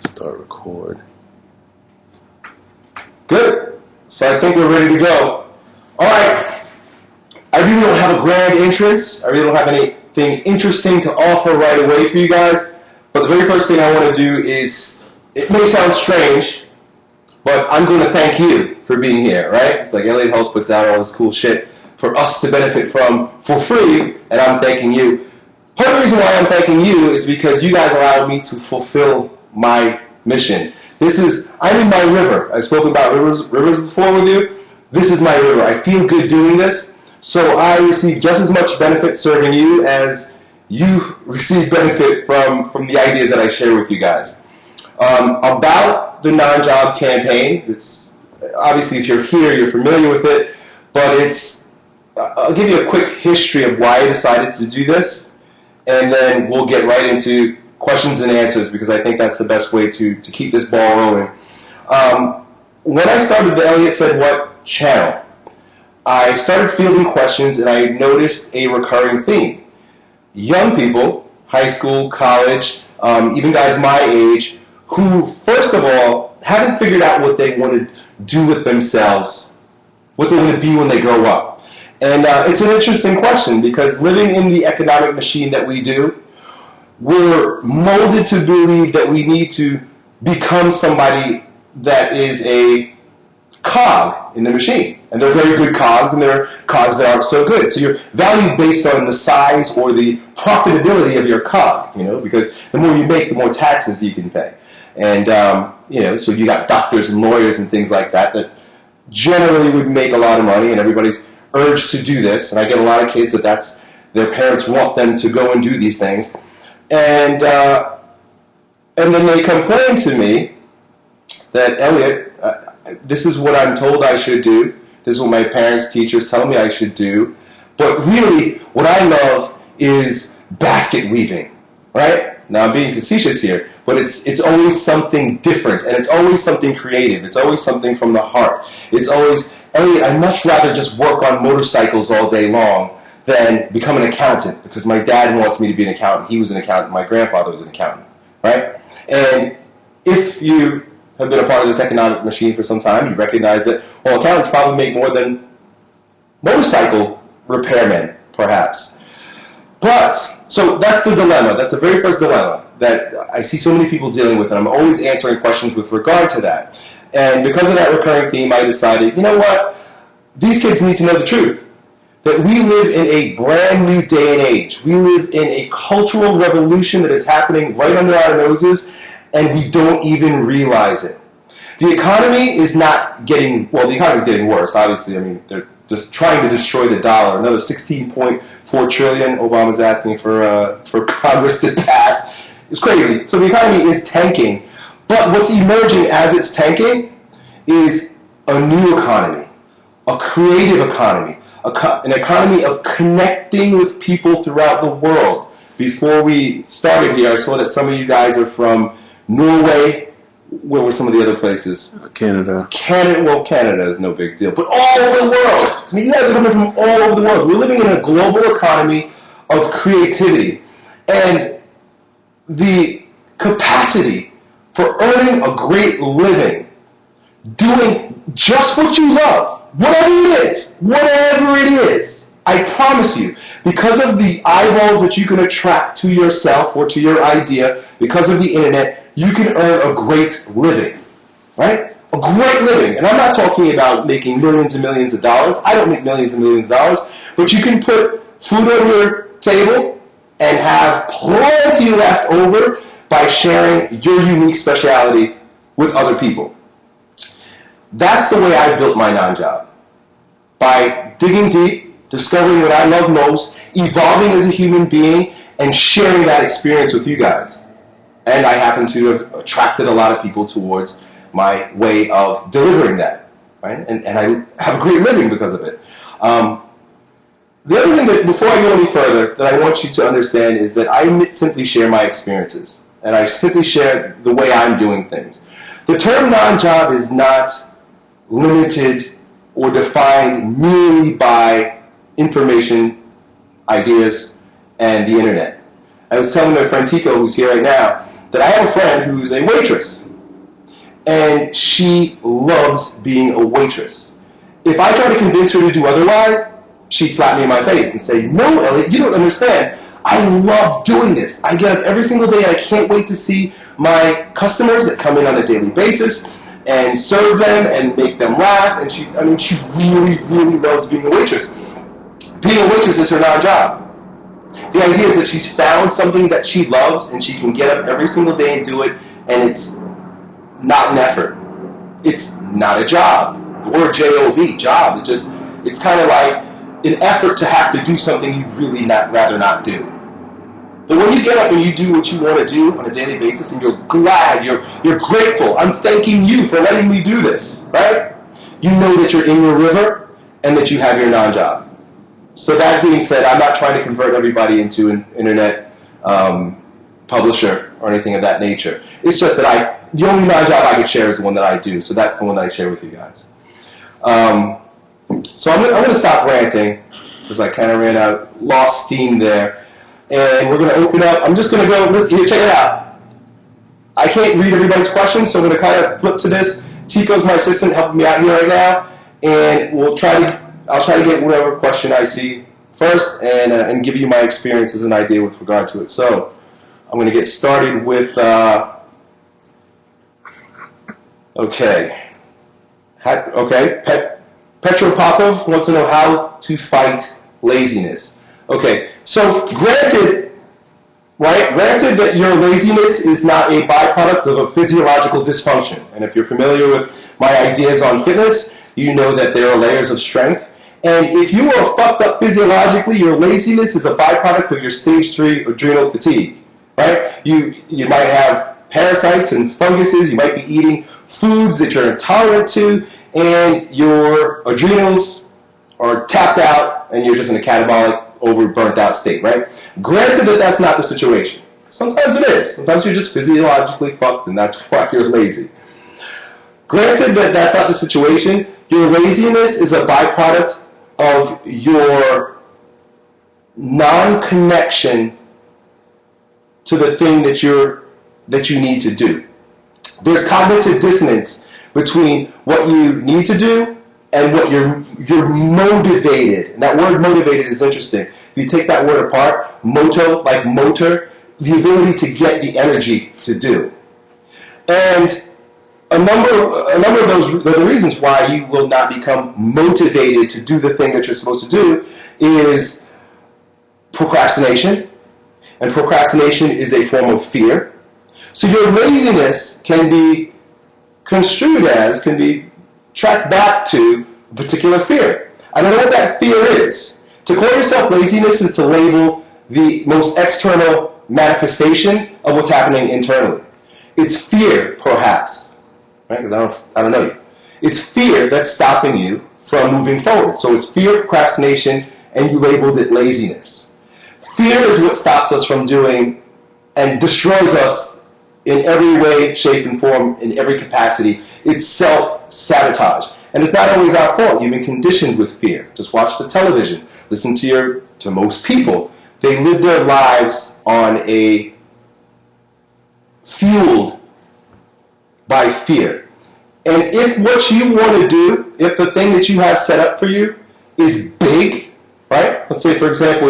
Start record. Good. So I think we're ready to go. All right. I really don't have a grand entrance. I really don't have anything interesting to offer right away for you guys. But the very first thing I want to do is, it may sound strange, but I'm going to thank you for being here, right? It's like Elliott Hulse puts out all this cool shit for us to benefit from for free, and I'm thanking you. Part of the reason why I'm thanking you is because you guys allowed me to fulfill my mission. I'm in my river. I've spoken about rivers before with you. This is my river. I feel good doing this, so I receive just as much benefit serving you as you receive benefit from the ideas that I share with you guys. About the non-job campaign, it's obviously if you're here, you're familiar with it, but I'll give you a quick history of why I decided to do this, and then we'll get right into questions and answers, because I think that's the best way to keep this ball rolling. When I started the Elliott Said What channel, I started fielding questions, and I noticed a recurring theme. Young people, high school, college, even guys my age, who, first of all, haven't figured out what they want to do with themselves, what they want to be when they grow up. And it's an interesting question, because living in the economic machine that we do, we're molded to believe that we need to become somebody that is a cog in the machine. And they're very good cogs, and there are cogs that aren't so good. So you're valued based on the size or the profitability of your cog, because the more you make, the more taxes you can pay. And, so you got doctors and lawyers and things like that generally would make a lot of money, and everybody's urged to do this. And I get a lot of kids that their parents want them to go and do these things. And then they complain to me that, Elliott, this is what I'm told I should do. This is what my parents, teachers tell me I should do. But really, what I love is basket weaving, right? Now, I'm being facetious here, but it's always something different, and it's always something creative. It's always something from the heart. It's always, Elliott, I'd much rather just work on motorcycles all day long than become an accountant, because my dad wants me to be an accountant. He was an accountant. My grandfather was an accountant, right? And if you have been a part of this economic machine for some time, you recognize that, well, accountants probably make more than motorcycle repairmen, perhaps. But, so that's the dilemma. That's the very first dilemma that I see so many people dealing with, and I'm always answering questions with regard to that. And because of that recurring theme, I decided, you know what? These kids need to know the truth. That we live in a brand new day and age. We live in a cultural revolution that is happening right under our noses, and we don't even realize it. The economy is not getting, the economy is getting worse, obviously. I mean, they're just trying to destroy the dollar. Another $16.4 trillion Obama's asking for Congress to pass. It's crazy. So the economy is tanking. But what's emerging as it's tanking is a new economy, a creative economy, an economy of connecting with people throughout the world. Before we started here, I saw that some of you guys are from Norway. Where were some of the other places? Canada. Canada is no big deal. But all over the world. I mean, you guys are coming from all over the world. We're living in a global economy of creativity. And the capacity for earning a great living, doing just what you love, whatever it is, I promise you, because of the eyeballs that you can attract to yourself or to your idea, because of the internet, you can earn a great living, right? A great living. And I'm not talking about making millions and millions of dollars. I don't make millions and millions of dollars. But you can put food on your table and have plenty left over by sharing your unique speciality with other people. That's the way I built my non-job. By digging deep, discovering what I love most, evolving as a human being, and sharing that experience with you guys. And I happen to have attracted a lot of people towards my way of delivering that, right? And I have a great living because of it. The other thing that, before I go any further, that I want you to understand is that I simply share my experiences. And I simply share the way I'm doing things. The term non-job is not limited or defined merely by information, ideas, and the internet. I was telling my friend Tico, who's here right now, that I have a friend who's a waitress, and she loves being a waitress. If I try to convince her to do otherwise, she'd slap me in my face and say, "No, Elliott, you don't understand. I love doing this. I get up every single day and I can't wait to see my customers that come in on a daily basis and serve them and make them laugh." And she really, really loves being a waitress. Being a waitress is her non-job. The idea is that she's found something that she loves and she can get up every single day and do it, and it's not an effort. It's not a job. The word J-O-B, job, it's kind of like an effort to have to do something you'd really rather not do. But when you get up and you do what you want to do on a daily basis and you're glad, you're grateful, I'm thanking you for letting me do this, right? You know that you're in your river and that you have your non-job. So that being said, I'm not trying to convert everybody into an internet publisher or anything of that nature. It's just that the only non-job I could share is the one that I do. So that's the one that I share with you guys. So I'm going to stop ranting because I kind of lost steam there. And we're going to open up. I'm just going to go, here, check it out. I can't read everybody's questions, so I'm going to kind of flip to this. Tico's my assistant helping me out here right now. And I'll try to get whatever question I see first and give you my experience as an idea with regard to it. So I'm going to get started with, Petro Popov wants to know how to fight laziness. Okay, so granted that your laziness is not a byproduct of a physiological dysfunction. And if you're familiar with my ideas on fitness, you know that there are layers of strength. And if you are fucked up physiologically, your laziness is a byproduct of your stage 3 adrenal fatigue, right? You might have parasites and funguses, you might be eating foods that you're intolerant to, and your adrenals are tapped out and you're just in a catabolic, over burnt out state, right? Granted that that's not the situation. Sometimes it is. Sometimes you're just physiologically fucked and that's why you're lazy. Granted that that's not the situation, your laziness is a byproduct of your non-connection to the thing that you need to do. There's cognitive dissonance between what you need to do and what you're motivated. And that word motivated is interesting. If you take that word apart, moto, like motor, the ability to get the energy to do. And a number of those, the reasons why you will not become motivated to do the thing that you're supposed to do is procrastination. And procrastination is a form of fear. So your laziness can be can be tracked back to a particular fear. I don't know what that fear is. To call yourself laziness is to label the most external manifestation of what's happening internally. It's fear, perhaps, right? Because I don't know you. It's fear that's stopping you from moving forward. So it's fear, procrastination, and you labeled it laziness. Fear is what stops us from doing and destroys us in every way, shape, and form, in every capacity. It's self-sabotage. And it's not always our fault. You've been conditioned with fear. Just watch the television. Listen to most people. They live their lives fueled by fear. And if what you want to do, if the thing that you have set up for you is big, right? Let's say, for example,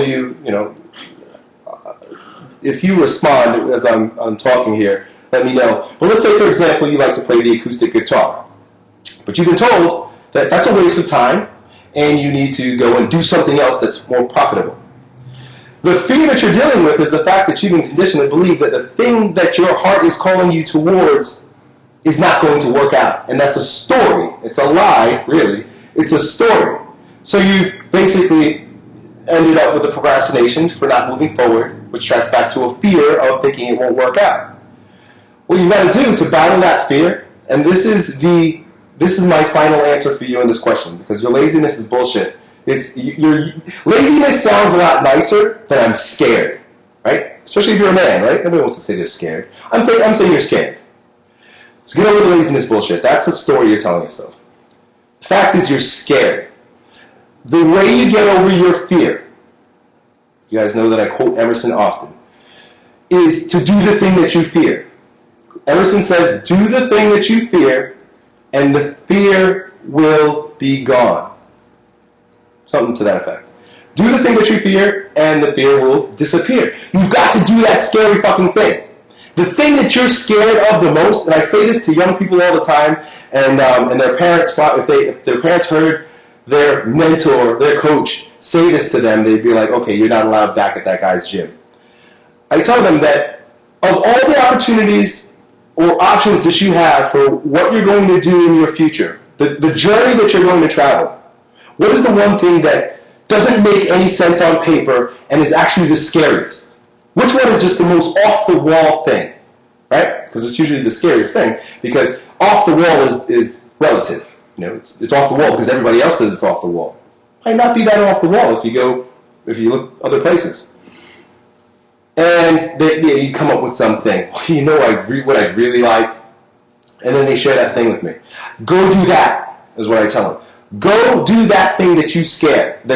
if you respond as I'm talking here, let me know. But let's say, for example, you like to play the acoustic guitar. But you've been told that that's a waste of time and you need to go and do something else that's more profitable. The fear that you're dealing with is the fact that you've been conditioned to believe that the thing that your heart is calling you towards is not going to work out. And that's a story. It's a lie, really. It's a story. So you've basically ended up with a procrastination for not moving forward, which tracks back to a fear of thinking it won't work out. What you've got to do to battle that fear, and this is my final answer for you on this question, because your laziness is bullshit. Your laziness sounds a lot nicer than I'm scared, right? Especially if you're a man, right? Nobody wants to say they're scared. I'm saying you're scared. So get over the laziness bullshit. That's the story you're telling yourself. The fact is you're scared. The way you get over your fear, you guys know that I quote Emerson often, is to do the thing that you fear. Emerson says, do the thing that you fear, and the fear will be gone. Something to that effect. Do the thing that you fear, and the fear will disappear. You've got to do that scary fucking thing. The thing that you're scared of the most, and I say this to young people all the time, and their parents, if their parents heard their mentor, their coach, say this to them, they'd be like, okay, you're not allowed back at that guy's gym. I tell them that of all the opportunities or options that you have for what you're going to do in your future, the journey that you're going to travel, what is the one thing that doesn't make any sense on paper and is actually the scariest? Which one is just the most off-the-wall thing, right? Because it's usually the scariest thing, because off the wall is relative. It's off the wall because everybody else says it's off the wall. It might not be that off the wall if you look other places. And you come up with something. What I'd really like, and then they share that thing with me. Go do that, is what I tell them. Go do that thing that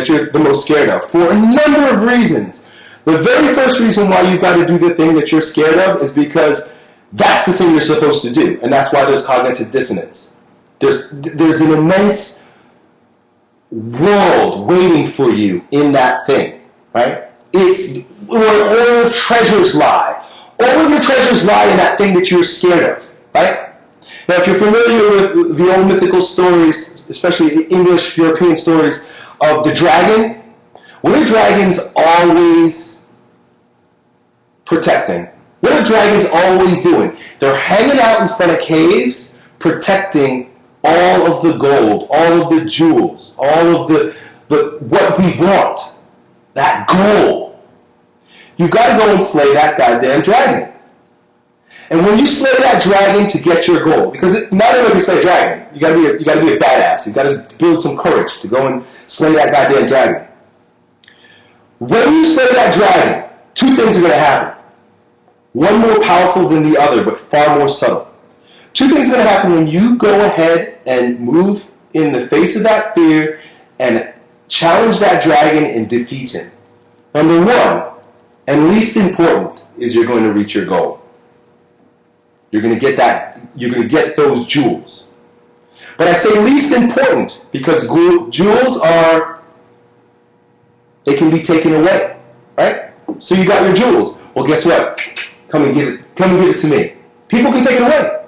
you're the most scared of, for a number of reasons. The very first reason why you've got to do the thing that you're scared of is because that's the thing you're supposed to do, and that's why there's cognitive dissonance. There's an immense world waiting for you in that thing, right? It's where all your treasures lie. All of your treasures lie in that thing that you're scared of, right? Now, if you're familiar with the old mythical stories, especially English, European stories of the dragon, what are dragons always protecting? What are dragons always doing? They're hanging out in front of caves, protecting all of the gold, all of the jewels, all of the what we want, that goal. You've got to go and slay that goddamn dragon. And when you slay that dragon to get your goal, because not only can slay a dragon, you got to be a badass. You got to build some courage to go and slay that goddamn dragon. When you slay that dragon, two things are going to happen. One more powerful than the other, but far more subtle. Two things are going to happen when you go ahead and move in the face of that fear and challenge that dragon and defeat him. Number one, and least important, is you're going to reach your goal. You're going to get that. You're going to get those jewels. But I say least important because jewels they can be taken away, right? So you got your jewels. Well, guess what? Come and give it to me. People can take it away.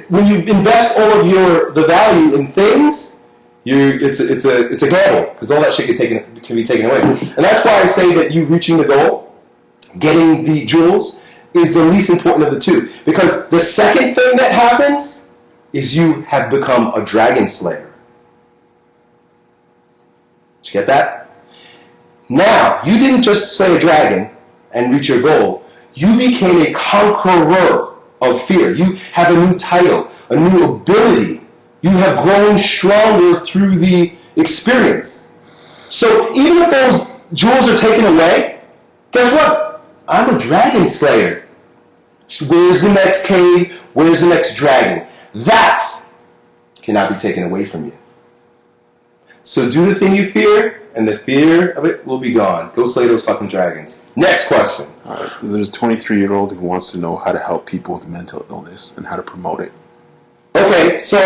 When you invest all of the value in things, it's a gamble because all that shit can be taken away. And that's why I say that you reaching the goal, getting the jewels, is the least important of the two. Because the second thing that happens is you have become a dragon slayer. Did you get that? Now, you didn't just slay a dragon and reach your goal. You became a conqueror of fear. You have a new title, a new ability. You have grown stronger through the experience. So even if those jewels are taken away, guess what? I'm a dragon slayer. Where's the next cave? Where's the next dragon? That cannot be taken away from you. So do the thing you fear, and the fear of it will be gone. Go slay those fucking dragons. Next question. All right. There's a 23-year-old who wants to know how to help people with mental illness and how to promote it. Okay, so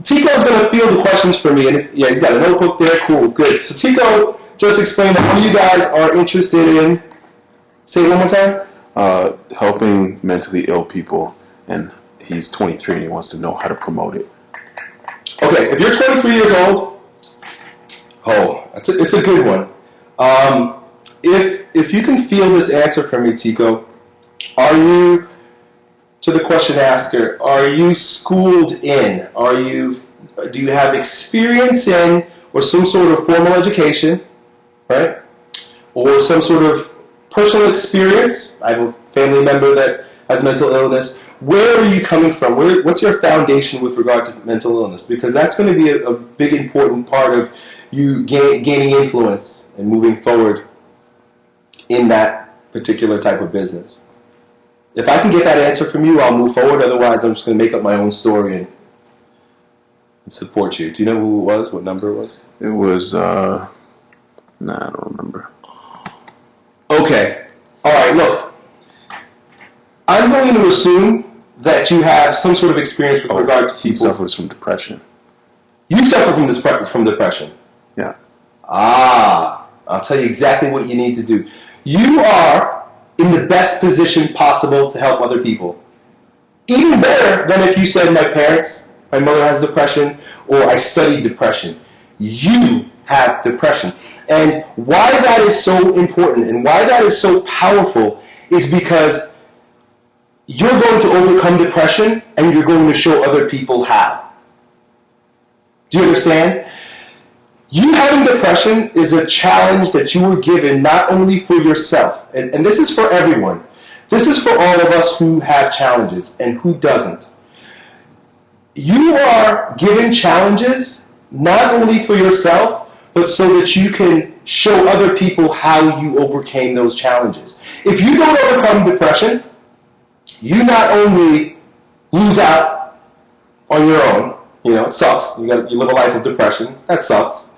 Tico's going to field the questions for me. And he's got a notebook there. Cool, good. So Tico, just explain what you guys are interested in. Say it one more time. Helping mentally ill people, and he's 23 and he wants to know how to promote it. Okay, if you're 23 years old, it's a good one. If you can feel this answer from me, Tico, are you, to the question asker, are you schooled in? Do you have experience in, or some sort of formal education, right? Or some sort of personal experience? I have a family member that has mental illness. Where are you coming from? What's your foundation with regard to mental illness? Because that's going to be a big, important part of you gaining influence and moving forward in that particular type of business. If I can get that answer from you, I'll move forward. Otherwise, I'm just going to make up my own story and support you. Do you know who it was? What number it was? It was, I don't remember. Okay. All right, look. I'm going to assume that you have some sort of experience with regard to people. He suffers from depression. You suffer from depression. Yeah. I'll tell you exactly what you need to do. You are in the best position possible to help other people. Even better than if you said, my mother has depression, or I studied depression. You have depression. And why that is so important and why that is so powerful is because you're going to overcome depression and you're going to show other people how. Do you understand? You having depression is a challenge that you were given not only for yourself, and this is for everyone. This is for all of us who have challenges and who doesn't. You are given challenges not only for yourself, but so that you can show other people how you overcame those challenges. If you don't overcome depression, you not only lose out on your own, it sucks. You live a life of depression. That sucks.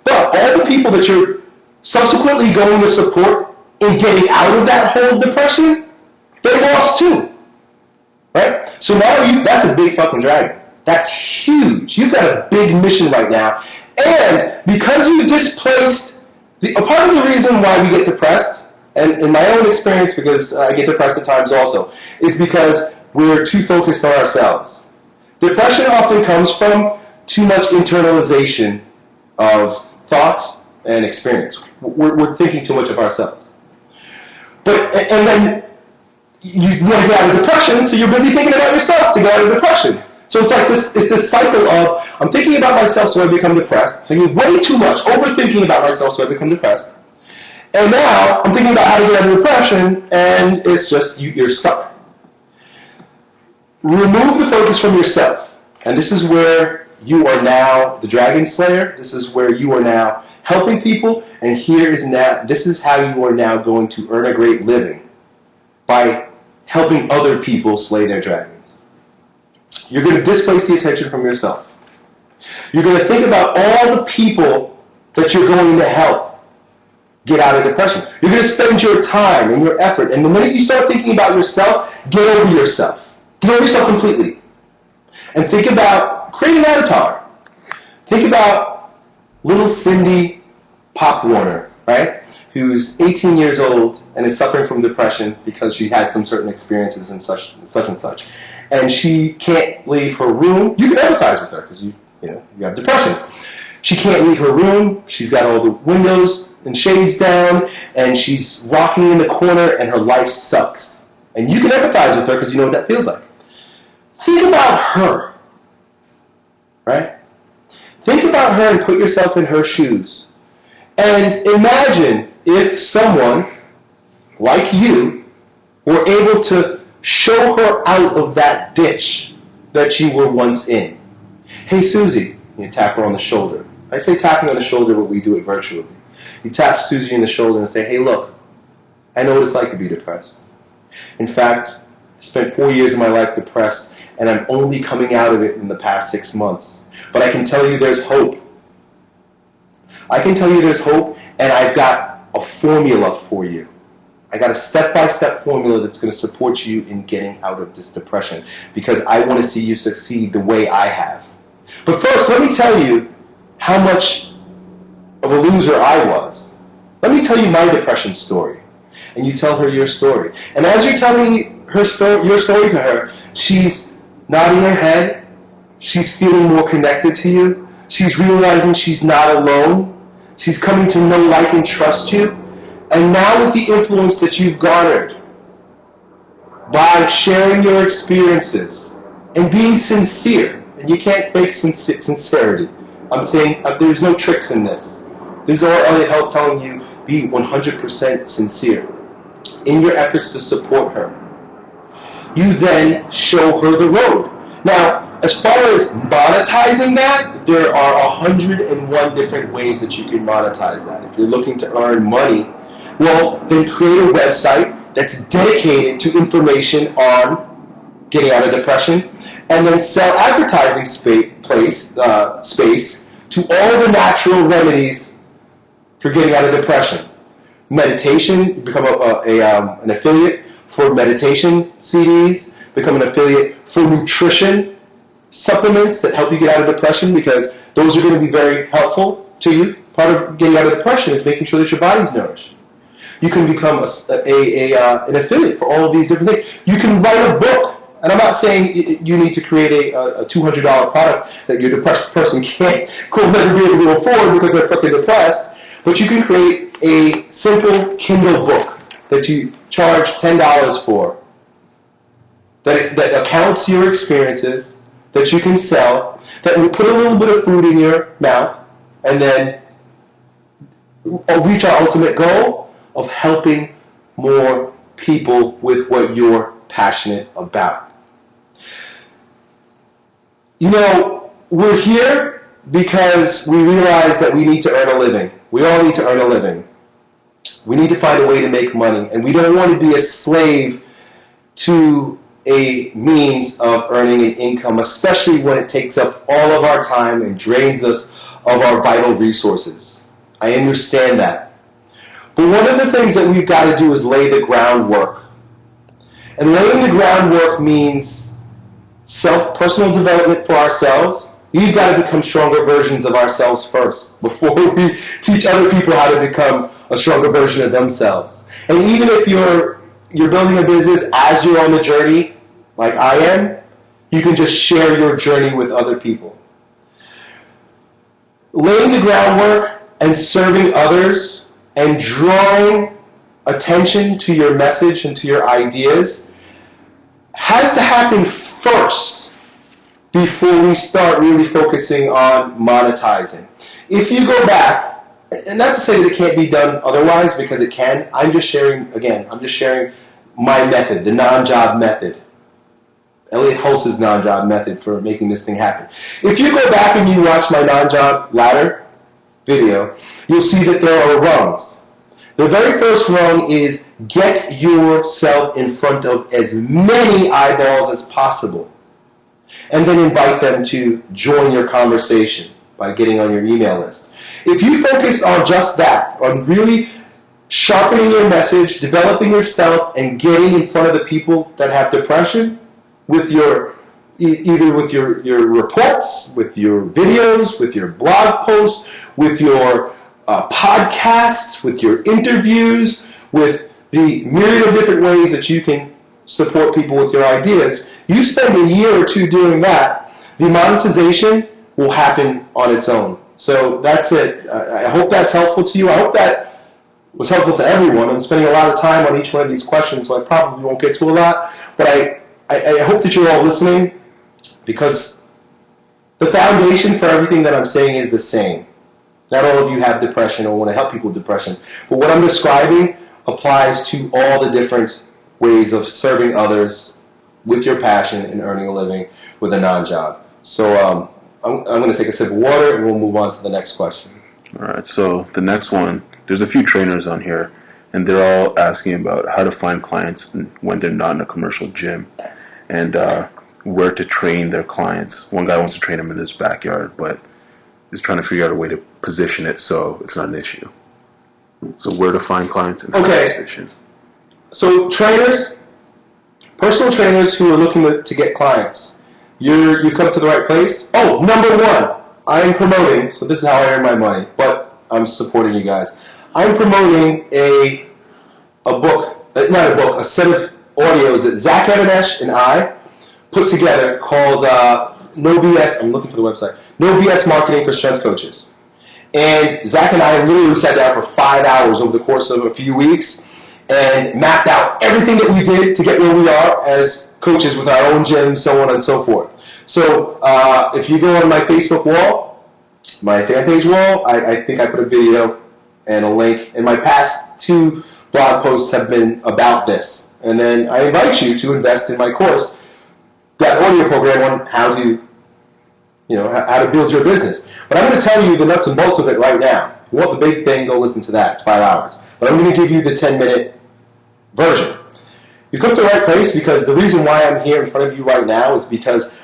But all the people that you're subsequently going to support in getting out of that whole depression, they lost too. Right? So now that's a big fucking dragon. That's huge. You've got a big mission right now. And because you displaced, a part of the reason why we get depressed, and in my own experience, because I get depressed at times also, is because we're too focused on ourselves. Depression often comes from too much internalization of thoughts and experience. We're thinking too much of ourselves. And then you want to get out of depression, so you're busy thinking about yourself to get out of depression. So it's like this cycle of, I'm thinking about myself so I become depressed, thinking way too much, overthinking about myself so I become depressed. And now I'm thinking about how to get out of depression, and it's just, you're stuck. Remove the focus from yourself. And this is where you are now the Dragon Slayer. This is where you are now helping people. And this is how you are now going to earn a great living, by helping other people slay their dragons. You're going to displace the attention from yourself. You're going to think about all the people that you're going to help get out of depression. You're going to spend your time and your effort. And the minute you start thinking about yourself, get over yourself. Get over yourself completely. And think about creating an avatar. Think about little Cindy Pop Warner, right? Who's 18 years old and is suffering from depression because she had some certain experiences and such and such. And she can't leave her room. You can empathize with her because you have depression. She can't leave her room. She's got all the windows and shades down, and she's rocking in the corner, and her life sucks. And you can empathize with her because you know what that feels like. Think about her, right? Think about her and put yourself in her shoes. And imagine if someone like you were able to show her out of that ditch that you were once in. Hey, Susie, you tap her on the shoulder. I say tapping on the shoulder, but we do it virtually. You tap Susie in the shoulder and say, hey, look, I know what it's like to be depressed. In fact, I spent 4 years of my life depressed, and I'm only coming out of it in the past 6 months. But I can tell you there's hope. I can tell you there's hope, and I've got a formula for you. I got a step-by-step formula that's going to support you in getting out of this depression, because I want to see you succeed the way I have. But first, let me tell you how much of a loser I was. Let me tell you my depression story, and you tell her your story. And as you're telling your story to her, she's nodding her head, she's feeling more connected to you, she's realizing she's not alone, she's coming to know, like, and trust you. And now with the influence that you've garnered by sharing your experiences and being sincere, and you can't fake sincerity. I'm saying there's no tricks in this. This is all Elliott Hulse telling you, be 100% sincere in your efforts to support her. You then show her the road. Now, as far as monetizing that, there are 101 different ways that you can monetize that. If you're looking to earn money, well, then create a website that's dedicated to information on getting out of depression, and then sell advertising space to all the natural remedies for getting out of depression. Meditation, become an affiliate for meditation CDs, become an affiliate for nutrition supplements that help you get out of depression, because those are going to be very helpful to you. Part of getting out of depression is making sure that your body's nourished. You can become an affiliate for all of these different things. You can write a book. And I'm not saying you need to create a $200 product that your depressed person could never be able to afford because they're fucking depressed. But you can create a simple Kindle book that you charge $10 for, that accounts your experiences, that you can sell, that will put a little bit of food in your mouth, and then reach our ultimate goal of helping more people with what you're passionate about. You know, we're here because we realize that we need to earn a living. We all need to earn a living. We need to find a way to make money, and we don't want to be a slave to a means of earning an income, especially when it takes up all of our time and drains us of our vital resources. I understand that. But one of the things that we've got to do is lay the groundwork. And laying the groundwork means personal development for ourselves. We've got to become stronger versions of ourselves first before we teach other people how to become a stronger version of themselves. And even if you're building a business as you're on the journey, like I am, you can just share your journey with other people. Laying the groundwork and serving others and drawing attention to your message and to your ideas has to happen first before we start really focusing on monetizing. If you go back, and not to say that it can't be done otherwise, because it can, I'm just sharing my method, the non-job method. Elliott Hulse's non-job method for making this thing happen. If you go back and you watch my non-job ladder video, you'll see that there are rungs. The very first rung is get yourself in front of as many eyeballs as possible, and then invite them to join your conversation by getting on your email list. If you focus on just that, on really sharpening your message, developing yourself, and getting in front of the people that have depression, with either with your reports, with your videos, with your blog posts, with your podcasts, with your interviews, with the myriad of different ways that you can support people with your ideas, you spend a year or two doing that, the monetization will happen on its own. So that's it. I hope that's helpful to you. I hope that was helpful to everyone. I'm spending a lot of time on each one of these questions, so I probably won't get to a lot, but I hope that you're all listening, because the foundation for everything that I'm saying is the same. Not all of you have depression or want to help people with depression, but what I'm describing applies to all the different ways of serving others with your passion and earning a living with a non-job. So I'm going to take a sip of water and we'll move on to the next question. All right, so the next one, there's a few trainers on here, and they're all asking about how to find clients when they're not in a commercial gym, and where to train their clients. One guy wants to train them in his backyard, but is trying to figure out a way to position it so it's not an issue. So where to find clients and position. So trainers, personal trainers who are looking to get clients, you've come to the right place. Oh, number one, I am promoting, so this is how I earn my money, but I'm supporting you guys. I'm promoting a set of audios that Zach Evanesh and I put together called No BS, I'm looking for the website, No BS Marketing for Strength Coaches. And Zach and I literally sat down for 5 hours over the course of a few weeks and mapped out everything that we did to get where we are as coaches with our own gym, so on and so forth. So if you go on my Facebook wall, my fan page wall, I think I put a video and a link. And my past 2 blog posts have been about this. And then I invite you to invest in my course, that audio program on how to build your business. But I'm going to tell you the nuts and bolts of it right now. If you want the big thing, go listen to that. It's 5 hours. But I'm going to give you the 10-minute version. You've come to the right place, because the reason why I'm here in front of you right now is because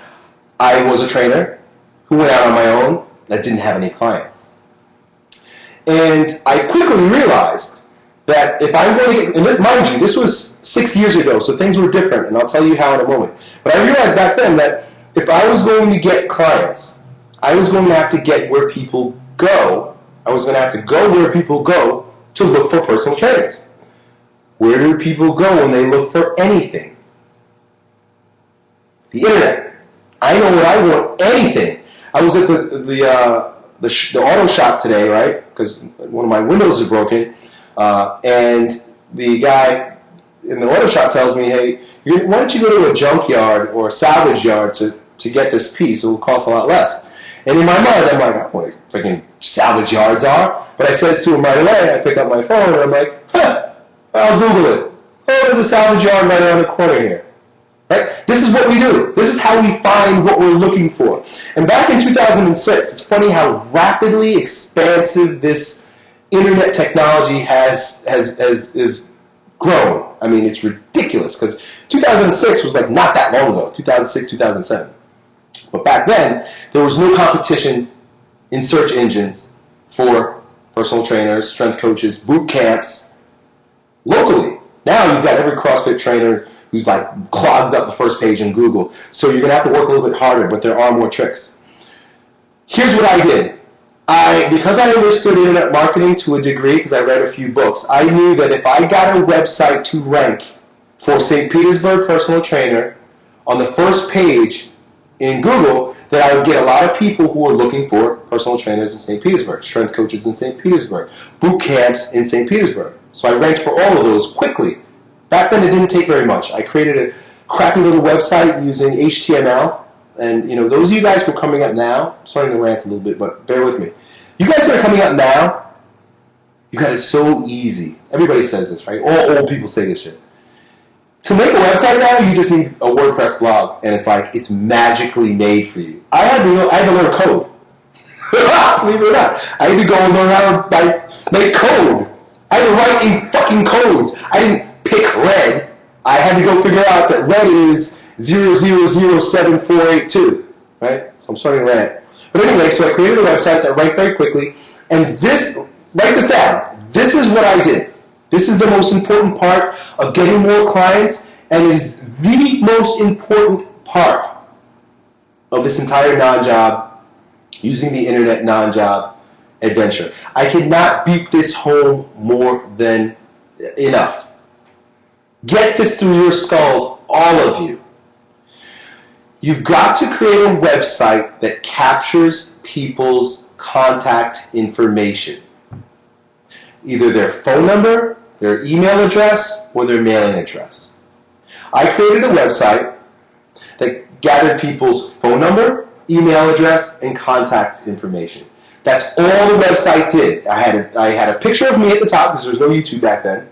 I was a trainer who went out on my own that didn't have any clients. And I quickly realized that if I'm going to get, and mind you, this was 6 years ago, so things were different, and I'll tell you how in a moment. But I realized back then that if I was going to get clients, I was going to have to get where people go. I was going to have to go where people go to look for personal trainers. Where do people go when they look for anything? The internet. I know when I want anything. I was at the auto shop today, right? Because one of my windows is broken, and the guy in the auto shop tells me, "Hey, why don't you go to a junkyard or a salvage yard to get this piece? It will cost a lot less." And in my mind, I'm like, I don't know what freaking salvage yards are. But I says to him right away, I pick up my phone, and I'm like, I'll Google it. Oh, there's a salvage yard right around the corner here. Right? This is what we do. This is how we find what we're looking for. And back in 2006, it's funny how rapidly expansive this internet technology has grown. I mean, it's ridiculous because 2006 was like not that long ago, 2006, 2007. But back then, there was no competition in search engines for personal trainers, strength coaches, boot camps, locally. Now you've got every CrossFit trainer who's like clogged up the first page in Google. So you're going to have to work a little bit harder, but there are more tricks. Here's what I did. Because I understood internet marketing to a degree, because I read a few books, I knew that if I got a website to rank for St. Petersburg personal trainer on the first page in Google, that I would get a lot of people who are looking for personal trainers in St. Petersburg, strength coaches in St. Petersburg, boot camps in St. Petersburg. So I ranked for all of those quickly. Back then, it didn't take very much. I created a crappy little website using HTML, and those of you guys who are coming up now, I'm starting to rant a little bit, but bear with me. You guys that are coming up now, you got it so easy. Everybody says this, right? All old people say this shit. To make a website now, you just need a WordPress blog, and it's magically made for you. I had to learn code. Believe it or not, I had to go and learn how to make code. I had to write in fucking codes. I didn't pick red. I had to go figure out that red is 0007482, right? So I'm starting to rant. But anyway, so I created a website that ranked very quickly, and write this down. This is what I did. This is the most important part of getting more clients, and it is the most important part of this entire non-job, using the internet non-job adventure. I cannot beat this home more than enough. Get this through your skulls, all of you. You've got to create a website that captures people's contact information. Either their phone number, their email address, or their mailing address. I created a website that gathered people's phone number, email address, and contact information. That's all the website did. I had a picture of me at the top because there was no YouTube back then.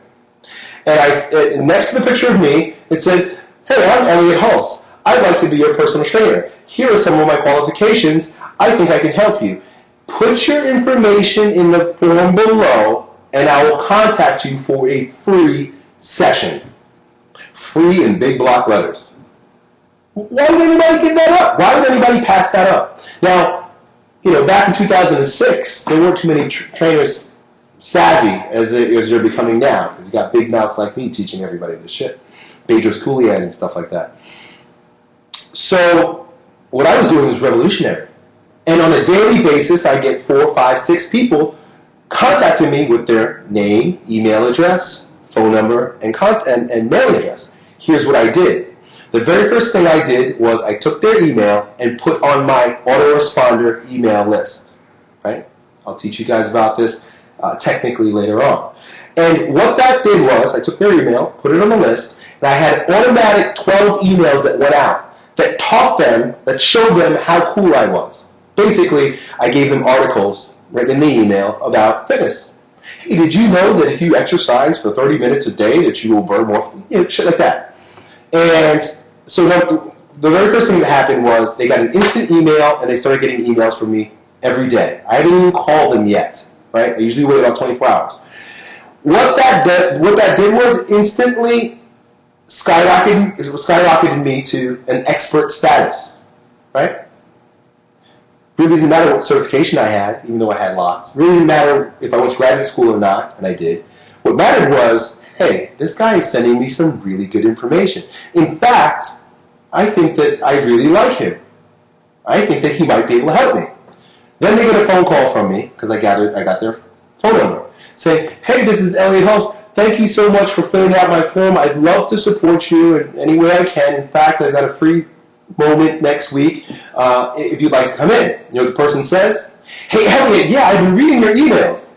And next to the picture of me, it said, "Hey, I'm Elliott Hulse. I'd like to be your personal trainer. Here are some of my qualifications. I think I can help you. Put your information in the form below, and I will contact you for a free session." Free in big block letters. Why would anybody give that up? Why would anybody pass that up? Now, back in 2006, there weren't too many trainers savvy as they're becoming now, because you got big mouths like me teaching everybody this shit. Bedros Keuilian and stuff like that. So what I was doing was revolutionary. And on a daily basis, I get 4, 5, 6 people contacting me with their name, email address, phone number, and mailing address. Here's what I did. The very first thing I did was I took their email and put on my autoresponder email list. Right? I'll teach you guys about this technically later on. And what that did was I took their email, put it on the list, and I had automatic 12 emails that went out that taught them, that showed them how cool I was. Basically, I gave them articles written in the email about fitness. Hey, did you know that if you exercise for 30 minutes a day that you will burn more? Shit like that. And so the very first thing that happened was they got an instant email, and they started getting emails from me every day. I haven't even called them yet, right? I usually wait about 24 hours. What that did was instantly skyrocketed me to an expert status, right? Really didn't matter what certification I had, even though I had lots. Really didn't matter if I went to graduate school or not, and I did. What mattered was, hey, this guy is sending me some really good information. In fact, I think that I really like him. I think that he might be able to help me. Then they get a phone call from me, because I got their phone number, saying, hey, this is Elliott Hulse. Thank you so much for filling out my form. I'd love to support you in any way I can. In fact, I've got a free moment next week if you'd like to come in. You know what the person says? Hey, Elliott, yeah, I've been reading your emails.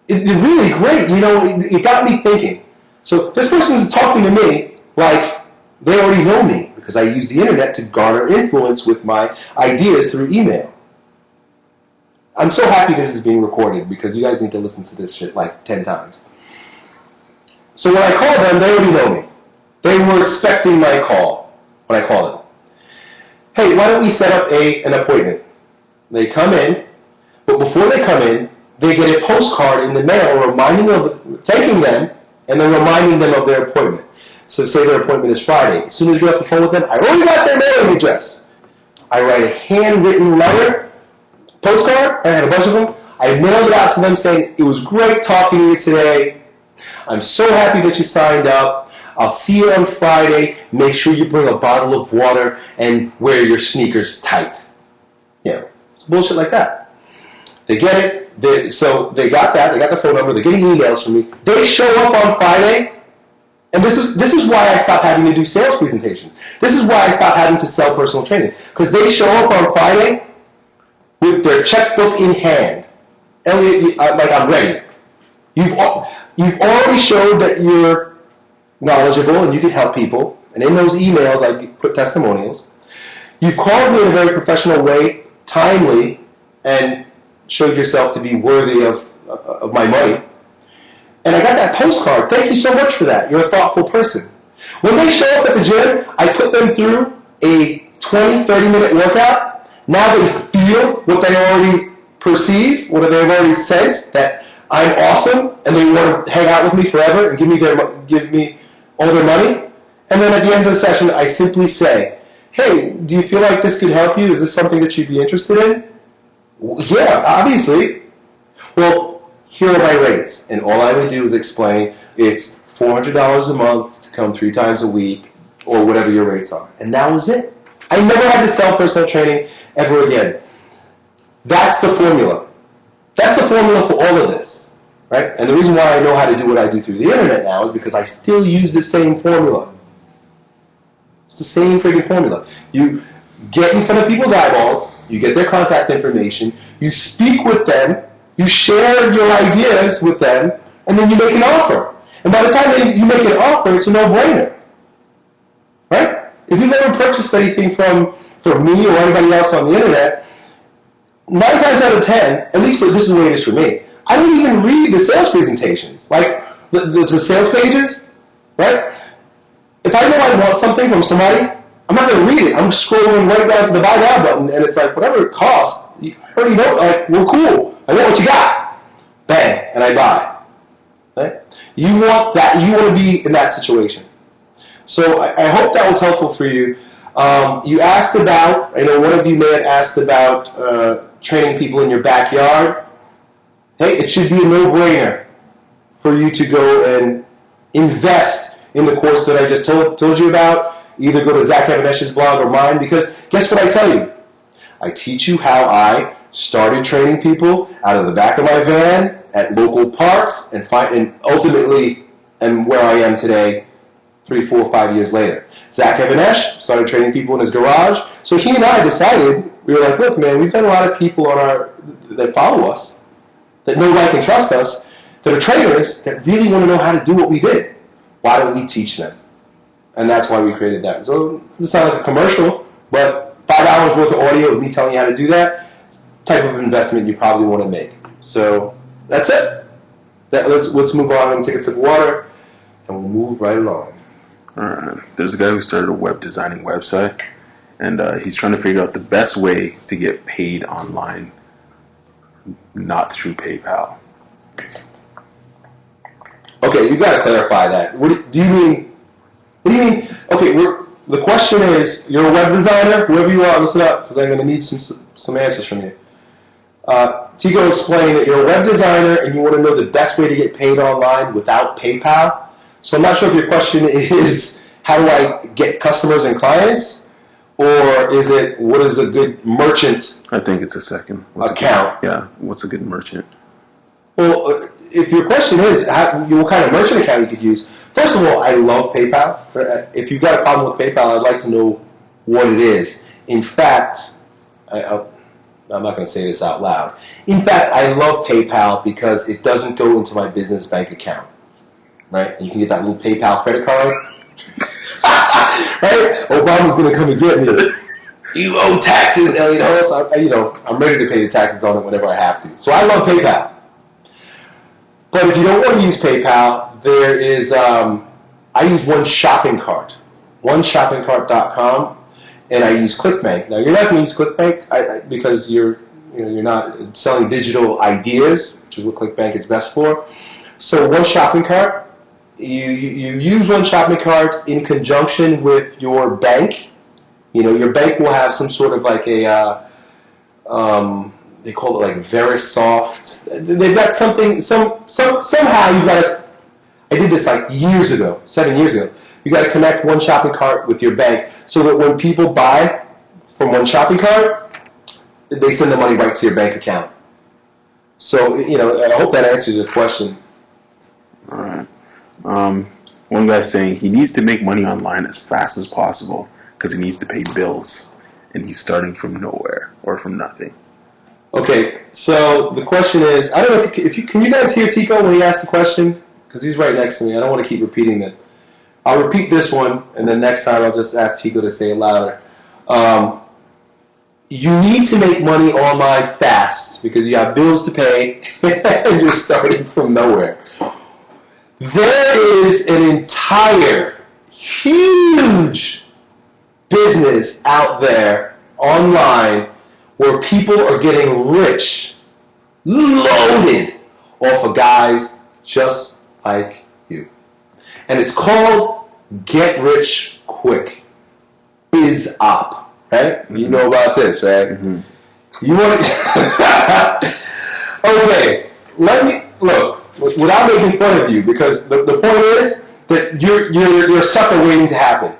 It's really great. You know, it got me thinking. So this person is talking to me like they already know me because I use the internet to garner influence with my ideas through email. I'm so happy this is being recorded because you guys need to listen to this shit like 10 times. So when I called them, they already know me. They were expecting my call when I called them. Hey, why don't we set up an appointment? They come in, but before they come in, they get a postcard in the mail thanking them, and then reminding them of their appointment. So say their appointment is Friday. As soon as you're off the phone with them, I already got their mailing address. I write a handwritten letter, postcard, I had a bunch of them. I mailed it out to them saying, it was great talking to you today. I'm so happy that you signed up. I'll see you on Friday. Make sure you bring a bottle of water and wear your sneakers tight. Yeah, it's bullshit like that. They get it. So they got that. They got the phone number. They're getting emails from me. They show up on Friday. And this is why I stopped having to do sales presentations. This is why I stopped having to sell personal training. Because they show up on Friday with their checkbook in hand. Elliott, like I'm ready. You've already showed that you're knowledgeable and you can help people. And in those emails, I put testimonials. You've called me in a very professional way, timely, and showed yourself to be worthy of my money. And I got that postcard. Thank you so much for that. You're a thoughtful person. When they show up at the gym, I put them through a 20, 30-minute workout. Now they feel what they already perceive, what they've already sensed, that I'm awesome, and they want to hang out with me forever and give me all their money. And then at the end of the session, I simply say, hey, do you feel like this could help you? Is this something that you'd be interested in? Yeah, obviously. Well, here are my rates. And all I would do is explain it's $400 a month to come 3 times a week or whatever your rates are. And that was it. I never had to sell personal training ever again. That's the formula. That's the formula for all of this. Right? And the reason why I know how to do what I do through the internet now is because I still use the same formula. It's the same freaking formula. You get in front of people's eyeballs, you get their contact information, you speak with them, you share your ideas with them, and then you make an offer. And by the time you make an offer, it's a no-brainer. Right? If you've ever purchased anything from me or anybody else on the internet, 9 times out of 10, at least this is the way it is for me, I don't even read the sales presentations. Like the sales pages, right? If I know I want something from somebody, I'm not going to read it. I'm scrolling right down to the buy now button, and it's like, whatever it costs, I already know, like, we're cool. I know what you got. Bang, and I buy. Right? You want that. You want to be in that situation. So I hope that was helpful for you. You asked about, I know one of you may have asked about training people in your backyard. Hey, it should be a no-brainer for you to go and invest in the course that I just told you about. Either go to Zach Evanesh's blog or mine, because guess what I tell you? I teach you how I started training people out of the back of my van at local parks and ultimately am where I am today 3, 4, 5 years later. Zach Evanesh started training people in his garage. So he and I decided, we were like, look, man, we've got a lot of people that follow us, that know, like, and trust us, that are trainers that really want to know how to do what we did. Why don't we teach them? And that's why we created that. So this sounds like a commercial, but $5 worth of audio with me telling you how to do that, it's the type of investment you probably want to make. So that's it. Let's move on and take a sip of water, and we'll move right along. All right. There's a guy who started a web designing website, and he's trying to figure out the best way to get paid online, not through PayPal. Okay, you got to clarify that. What do you mean? Okay, the question is, you're a web designer, whoever you are, listen up, because I'm going to need some answers from you. Tico explained that you're a web designer and you want to know the best way to get paid online without PayPal. So I'm not sure if your question is how do I get customers and clients, or is it what is a good merchant? I think it's a second. Account. What's a good merchant? Well, if your question is what kind of merchant account you could use, first of all, I love PayPal. If you've got a problem with PayPal, I'd like to know what it is. In fact, I'm not going to say this out loud. In fact, I love PayPal because it doesn't go into my business bank account. Right? And you can get that little PayPal credit card. Right? Obama's going to come and get me. You owe taxes, Elliott Hulse. I'm ready to pay the taxes on it whenever I have to. So I love PayPal. But if you don't want to use PayPal, there is, I use one shopping cart, oneshoppingcart.com, and I use ClickBank. Now, you're not going to use ClickBank because you're not selling digital ideas, which is what ClickBank is best for. So one shopping cart, you use one shopping cart in conjunction with your bank. Your bank will have some sort of like a, they call it like Verisoft. They've got something, somehow you got to, I did this like 7 years ago. You got to connect one shopping cart with your bank so that when people buy from one shopping cart, they send the money right to your bank account. So, I hope that answers your question. All right. One guy's saying he needs to make money online as fast as possible because he needs to pay bills, and he's starting from nowhere or from nothing. Okay, so the question is, I don't know if you can you guys hear Tico when he asked the question? Because he's right next to me. I don't want to keep repeating it. I'll repeat this one, and then next time I'll just ask Tico to say it louder. You need to make money online fast because you have bills to pay and you're starting from nowhere. There is an entire huge business out there online where people are getting rich, loaded off of guys just like you. And it's called Get Rich Quick. Biz Op, right? You know about this, right? Mm-hmm. You want to... Okay, look, without making fun of you, because the point is that you're a sucker waiting to happen.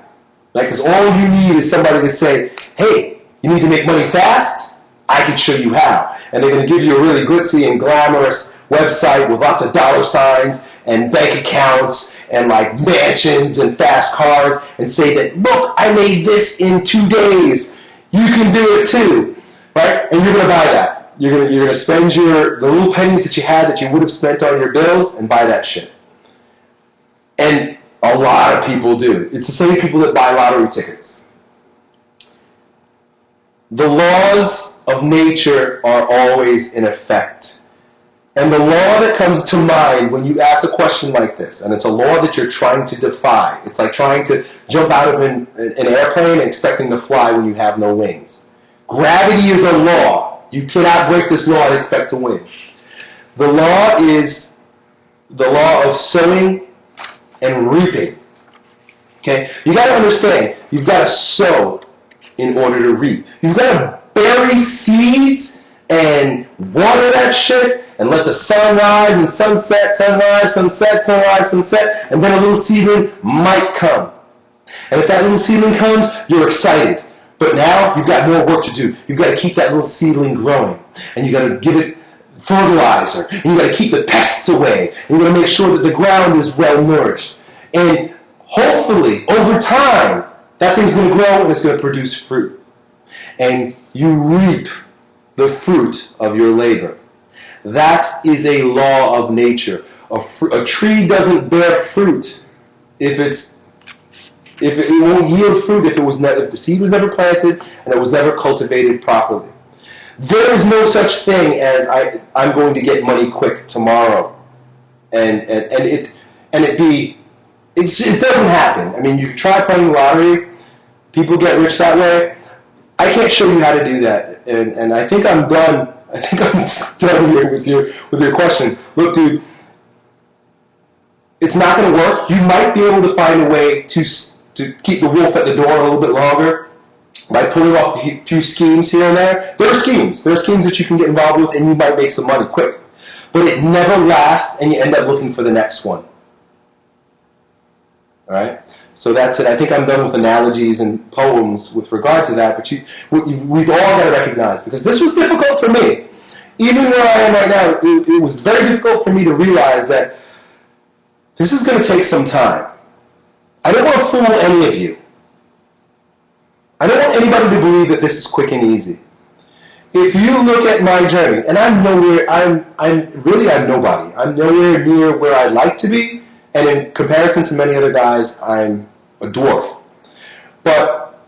Right? Because all you need is somebody to say, hey, you need to make money fast? I can show you how. And they're going to give you a really glitzy and glamorous website with lots of dollar signs and bank accounts and like mansions and fast cars and say that, look, I made this in 2 days. You can do it too. Right? And you're going to buy that. You're going to spend the little pennies that you had that you would have spent on your bills and buy that shit. And a lot of people do. It's the same people that buy lottery tickets. The laws of nature are always in effect. And the law that comes to mind when you ask a question like this, and it's a law that you're trying to defy. It's like trying to jump out of an airplane and expecting to fly when you have no wings. Gravity is a law. You cannot break this law and expect to win. The law is the law of sowing and reaping. Okay? You got to understand, you've got to sow in order to reap. You've got to bury seeds and water that shit and let the sun rise and sunset, sunrise, sunset, sunrise, sunset, and then a little seedling might come. And if that little seedling comes, you're excited. But now you've got more work to do. You've got to keep that little seedling growing. And you've got to give it fertilizer. And you've got to keep the pests away. And you've got to make sure that the ground is well nourished. And hopefully, over time, that thing's going to grow and it's going to produce fruit. And you reap the fruit of your labor. That is a law of nature. A tree doesn't bear fruit if it won't yield fruit if the seed was never planted and it was never cultivated properly. There is no such thing as I'm going to get money quick tomorrow, it doesn't happen. I mean, you try playing lottery, people get rich that way. I can't show you how to do that, and I think I'm done. I think I'm done here with your question. Look, dude, it's not going to work. You might be able to find a way to keep the wolf at the door a little bit longer by pulling off a few schemes here and there. There are schemes that you can get involved with, and you might make some money quick. But it never lasts, and you end up looking for the next one. All right? So that's it. I think I'm done with analogies and poems with regard to that, but we've all got to recognize, because this was difficult for me. Even where I am right now, it was very difficult for me to realize that this is going to take some time. I don't want to fool any of you. I don't want anybody to believe that this is quick and easy. If you look at my journey, and I'm nowhere, I'm nobody. I'm nowhere near where I'd like to be, and in comparison to many other guys, I'm a dwarf. But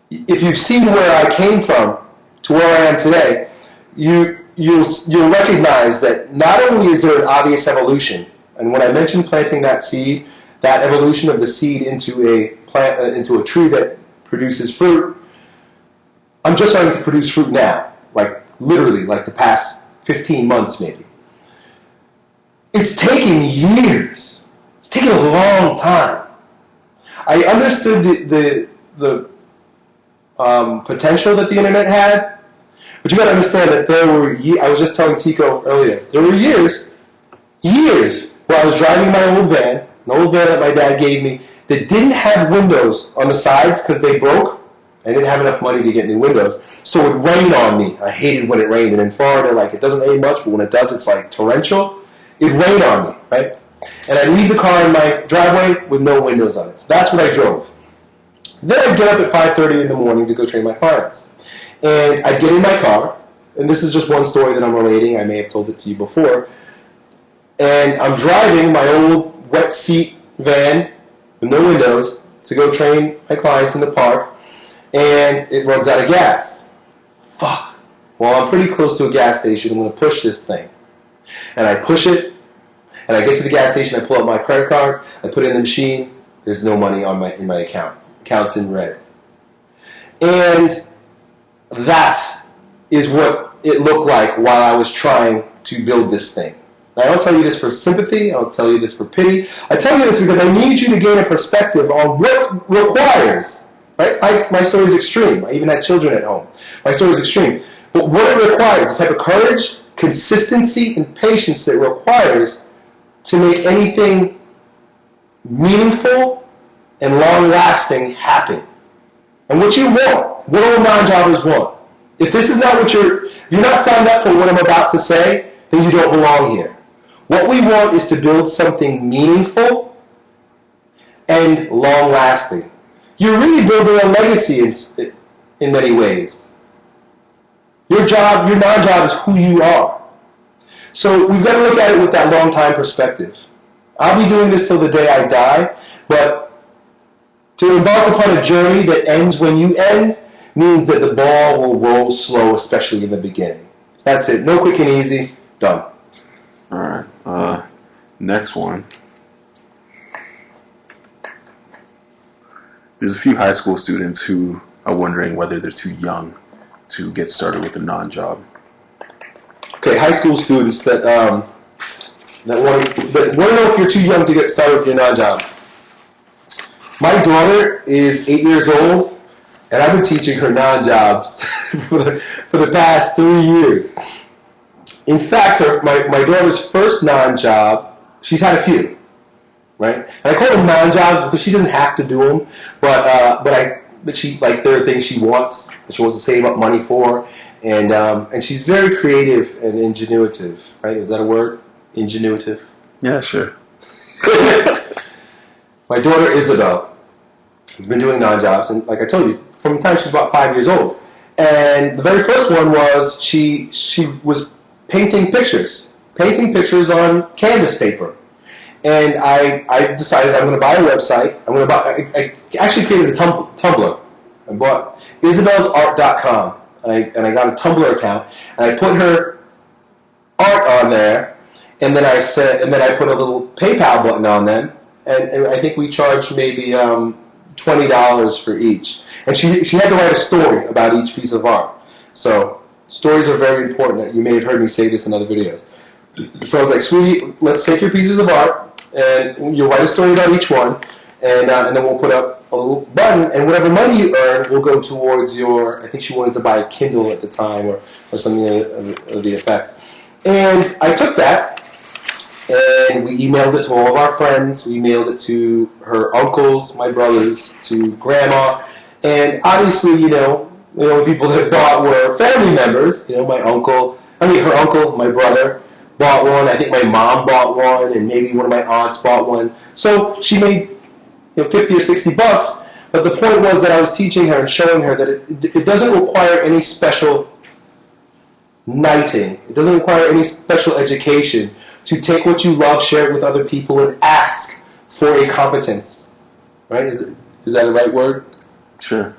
if you've seen where I came from to where I am today, you'll recognize that not only is there an obvious evolution, and when I mentioned planting that seed, that evolution of the seed into a plant, into a tree that produces fruit, I'm just starting to produce fruit now, like literally, like the past 15 months maybe. It's taken years. It's taken a long time. I understood the potential that the internet had, but you got to understand that there were I was just telling Tico earlier, there were years where I was driving my old van, an old van that my dad gave me, that didn't have windows on the sides because they broke. I didn't have enough money to get new windows. So it rained on me. I hated when it rained. And in Florida, like, it doesn't rain much, but when it does, it's like torrential. It rained on me, right? And I'd leave the car in my driveway with no windows on it. So that's what I drove. Then I'd get up at 5:30 in the morning to go train my clients. And I'd get in my car, and this is just one story that I'm relating. I may have told it to you before. And I'm driving my old wet seat van with no windows to go train my clients in the park, and it runs out of gas. Fuck. Well, I'm pretty close to a gas station. I'm going to push this thing. And I push it, and I get to the gas station. I pull out my credit card. I put it in the machine. There's no money in my account. Account's in red. And that is what it looked like while I was trying to build this thing. I don't tell you this for sympathy. I don't tell you this for pity. I tell you this because I need you to gain a perspective on what requires. Right? My story is extreme. I even had children at home. My story is extreme. But what it requires, the type of courage, consistency, and patience that it requires to make anything meaningful and long-lasting happen. And what you want, what all non-jobbers want. If this is not what you're not signed up for what I'm about to say, then you don't belong here. What we want is to build something meaningful and long-lasting. You're really building a legacy in many ways. Your non-job is who you are. So we've got to look at it with that long-time perspective. I'll be doing this till the day I die, but to embark upon a journey that ends when you end means that the ball will roll slow, especially in the beginning. That's it. No quick and easy. Done. All right. Next one. There's a few high school students who are wondering whether they're too young to get started with a non-job. Okay, high school students that want to know if you're too young to get started with your non-job. My daughter is 8 years old, and I've been teaching her non-jobs for the past 3 years. In fact, my daughter's first non-job, she's had a few, right? And I call them non-jobs because she doesn't have to do them, but she, like, there are things she wants that she wants to save up money for, and she's very creative and ingenuitive, right? Is that a word? Ingenuitive? Yeah, sure. My daughter Isabel has been doing non-jobs, and like I told you, from the time she was about 5 years old. And the very first one was she was painting pictures on canvas paper. And I decided I'm going to buy a website. I actually created a Tumblr. I bought isabelsart.com, and I got a Tumblr account, and I put her art on there, and then I put a little PayPal button on them, and I think we charged maybe $20 for each. And she had to write a story about each piece of art. So stories are very important. You may have heard me say this in other videos. So I was like, sweetie, let's take your pieces of art, and you'll write a story about each one, and then we'll put up a little button, and whatever money you earn will go towards I think she wanted to buy a Kindle at the time, or something of the effect. And I took that, and we emailed it to all of our friends. We emailed it to her uncles, my brothers, to grandma, and obviously, the only people that bought were family members. Her uncle, my brother, bought one. I think my mom bought one, and maybe one of my aunts bought one. So she made, $50 or $60. But the point was that I was teaching her and showing her that it doesn't require any special knighting. It doesn't require any special education to take what you love, share it with other people, and ask for a competence. Right? Is that a right word? Sure.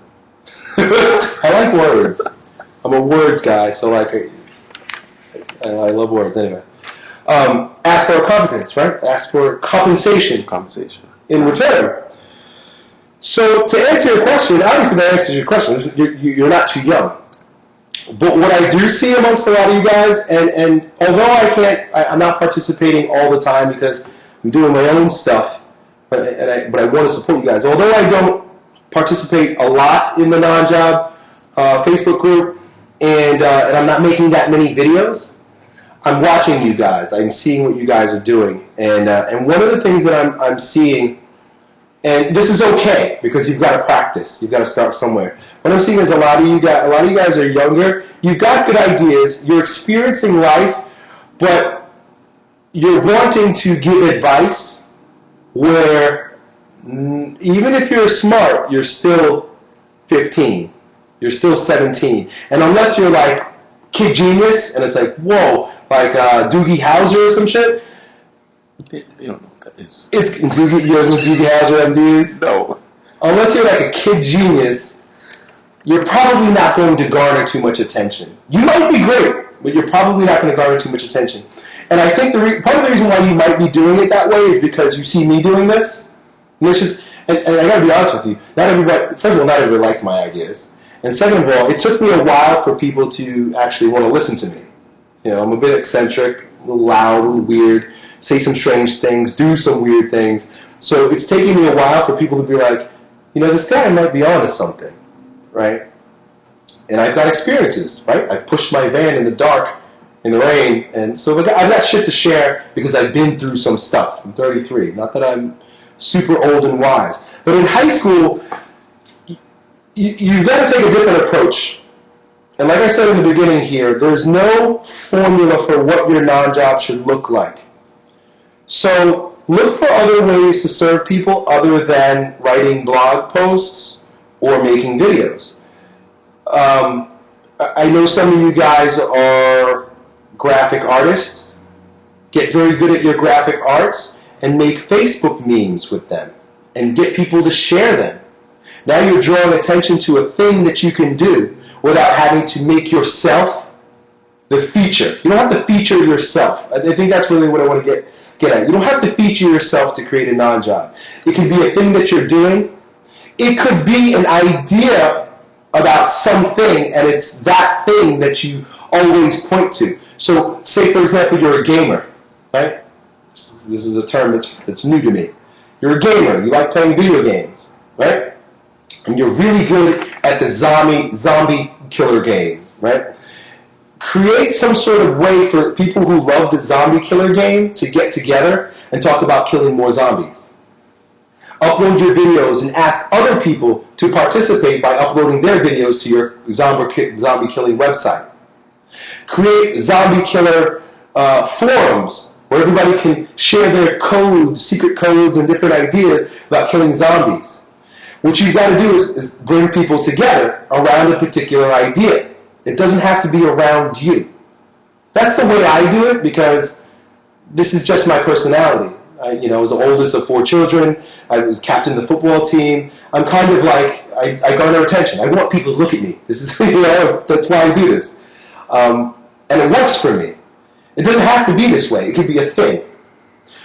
I like words. I'm a words guy, so I love words anyway. Ask for a competence, right? Ask for compensation. Compensation. In return. So to answer your question, obviously that answers your question. You're not too young. But what I do see amongst a lot of you guys, and although I'm not participating all the time because I'm doing my own stuff, but I want to support you guys. Although I don't participate a lot in the non-job Facebook group, and I'm not making that many videos, I'm watching you guys. I'm seeing what you guys are doing, and one of the things that I'm seeing. And this is okay because you've got to practice. You've got to start somewhere. What I'm seeing is a lot of you guys are younger. You've got good ideas. You're experiencing life, but you're wanting to give advice where even if you're smart, you're still 15. You're still 17. And unless you're like Kid Genius, and it's like, whoa, like Doogie Howser or some shit. You don't know what that is. It's Doogie Howser MDs? No. Unless you're like a Kid Genius, you're probably not going to garner too much attention. You might be great, but you're probably not going to garner too much attention. And I think part of the reason why you might be doing it that way is because you see me doing this. And it's just, and I got to be honest with you, first of all, not everybody likes my ideas. And second of all, it took me a while for people to actually want to listen to me. I'm a bit eccentric, a little loud, a little weird, say some strange things, do some weird things. So it's taking me a while for people to be like, this guy might be onto something, right? And I've got experiences, right? I've pushed my van in the dark, in the rain, and so I've got shit to share because I've been through some stuff. I'm 33. Not that I'm super old and wise. But in high school, you've got to take a different approach. And like I said in the beginning here, there's no formula for what your non-job should look like. So look for other ways to serve people other than writing blog posts or making videos. I know some of you guys are graphic artists. Get very good at your graphic arts and make Facebook memes with them and get people to share them. Now you're drawing attention to a thing that you can do without having to make yourself the feature. You don't have to feature yourself. I think that's really what I want to get at. You don't have to feature yourself to create a non-job. It could be a thing that you're doing. It could be an idea about something, and it's that thing that you always point to. So, say for example, you're a gamer, right? This is a term that's new to me. You're a gamer. You like playing video games, right? And you're really good at the zombie killer game, right? Create some sort of way for people who love the zombie killer game to get together and talk about killing more zombies. Upload your videos and ask other people to participate by uploading their videos to your zombie killing website. Create zombie killer forums where everybody can share their codes, secret codes, and different ideas about killing zombies. What you've got to do is bring people together around a particular idea. It doesn't have to be around you. That's the way I do it because this is just my personality. I was the oldest of 4 children. I was captain of the football team. I'm kind of like, I garner attention. I want people to look at me. This is, that's why I do this. And it works for me. It doesn't have to be this way. It could be a thing.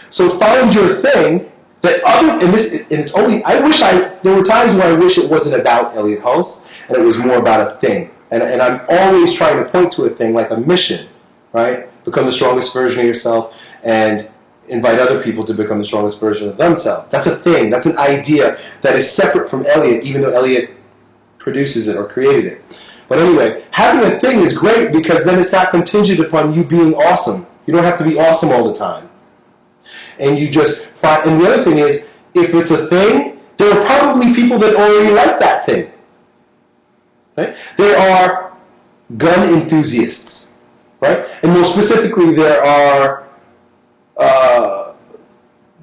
So find your thing that there were times where I wish it wasn't about Elliott Hulse and it was more about a thing. And I'm always trying to point to a thing like a mission, right? Become the strongest version of yourself and invite other people to become the strongest version of themselves. That's a thing. That's an idea that is separate from Elliott, even though Elliott produces it or created it. But anyway, having a thing is great because then it's not contingent upon you being awesome. You don't have to be awesome all the time. And you just find, and the other thing is, if it's a thing, there are probably people that already like that thing. Right? There are gun enthusiasts, right? And more specifically, there are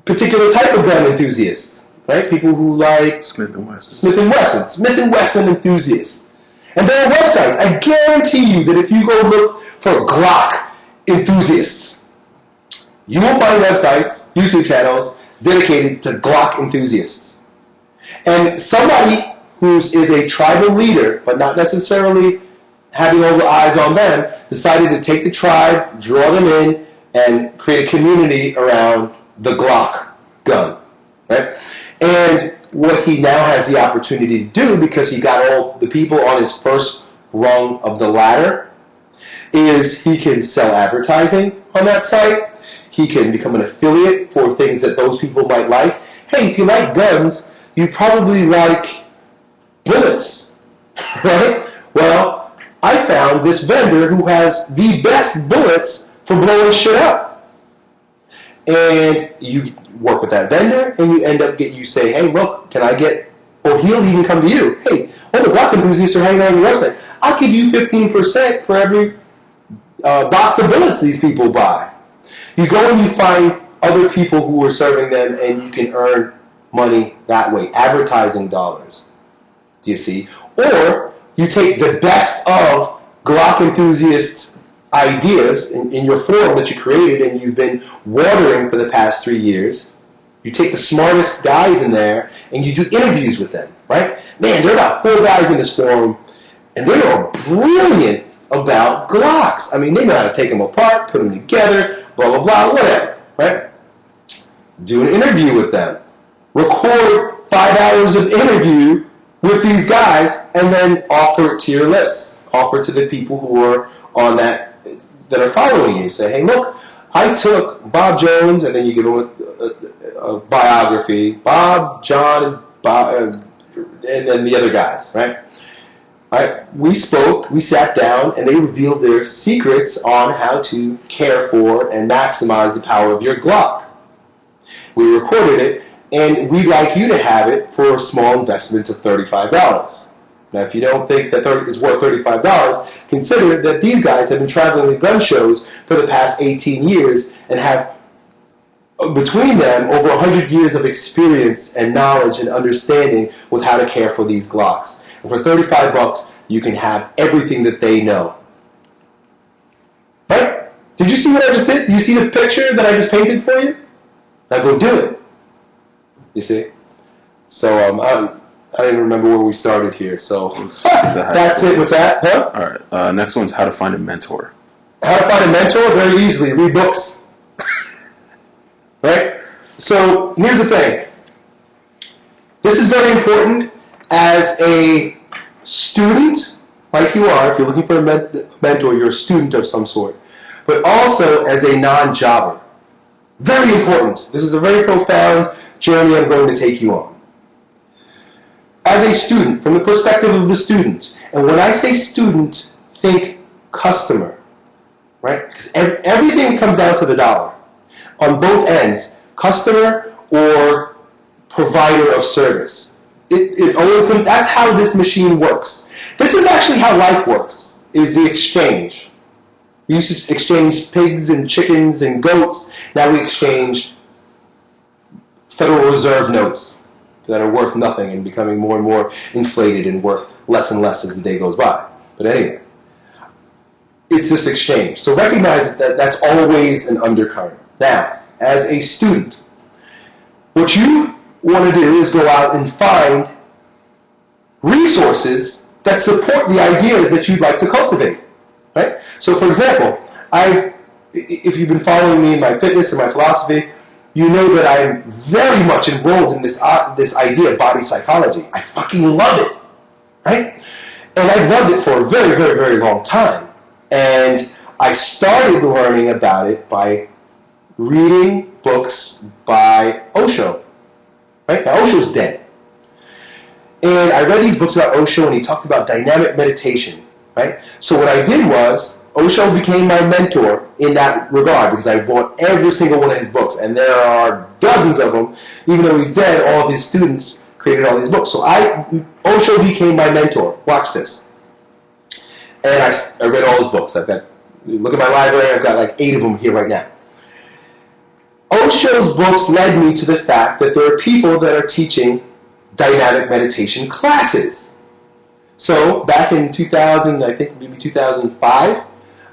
particular type of gun enthusiasts, right? People who like Smith and Wesson. Smith and Wesson enthusiasts. And there are websites. I guarantee you that if you go look for Glock enthusiasts, you will find websites, YouTube channels dedicated to Glock enthusiasts. And somebody who is a tribal leader, but not necessarily having all the eyes on them, decided to take the tribe, draw them in, and create a community around the Glock gun, right? And what he now has the opportunity to do, because he got all the people on his first rung of the ladder, is he can sell advertising on that site. He can become an affiliate for things that those people might like. Hey, if you like guns, you probably like bullets, right? Well, I found this vendor who has the best bullets for blowing shit up. And you work with that vendor, and you end up you say, hey, look, can I get, or he'll even come to you. Hey, all the Glock enthusiasts are hanging on your website. I'll give you 15% for every box of bullets these people buy. You go and you find other people who are serving them, and you can earn money that way, advertising dollars. Do you see? Or you take the best of Glock enthusiasts' ideas in your forum that you created and you've been watering for the past 3 years. You take the smartest guys in there and you do interviews with them, right? Man, there are about 4 guys in this forum, and they are brilliant about Glocks. I mean, they know how to take them apart, put them together, blah, blah, blah, whatever, right? Do an interview with them. Record 5 hours of interview with these guys, and then offer it to your list. Offer it to the people who are on that are following you. Say, hey, look, I took Bob Jones, and then you give them a biography, Bob, John, and then the other guys, right? All right? We spoke, we sat down, and they revealed their secrets on how to care for and maximize the power of your Glock. We recorded it, and we'd like you to have it for a small investment of $35. Now, if you don't think that is worth $35, consider that these guys have been traveling to gun shows for the past 18 years and have, between them, over 100 years of experience and knowledge and understanding with how to care for these Glocks. And for $35, you can have everything that they know. Right? Did you see what I just did? You see the picture that I just painted for you? Now go do it. You see? So I don't even remember where we started here. So that's it with that. Huh? All right. Next one's how to find a mentor. How to find a mentor? Very easily. Read books. Right? So here's the thing. This is very important as a student, like you are. If you're looking for a mentor, you're a student of some sort. But also as a non-jobber. Very important. This is a very profound journey I'm going to take you on. As a student, from the perspective of the student, and when I say student, think customer, right? Because everything comes down to the dollar. On both ends, customer or provider of service. That's how this machine works. This is actually how life works, is the exchange. We used to exchange pigs and chickens and goats. Now we exchange Federal Reserve notes that are worth nothing and becoming more and more inflated and worth less and less as the day goes by. But anyway, it's this exchange. So recognize that that's always an undercurrent. Now, as a student, what you want to do is go out and find resources that support the ideas that you'd like to cultivate. Right? So, for example, if you've been following me in my fitness and my philosophy, you know that I'm very much enrolled in this idea of body psychology. I fucking love it, right? And I've loved it for a very, very, very long time. And I started learning about it by reading books by Osho, right? Now, Osho's dead. And I read these books about Osho, and he talked about dynamic meditation, right? So what I did was, Osho became my mentor in that regard because I bought every single one of his books, and there are dozens of them. Even though he's dead, all of his students created all these books. So Osho became my mentor. Watch this. And I read all his books. Look at my library. I've got like 8 of them here right now. Osho's books led me to the fact that there are people that are teaching dynamic meditation classes. So back in 2000, I think maybe 2005,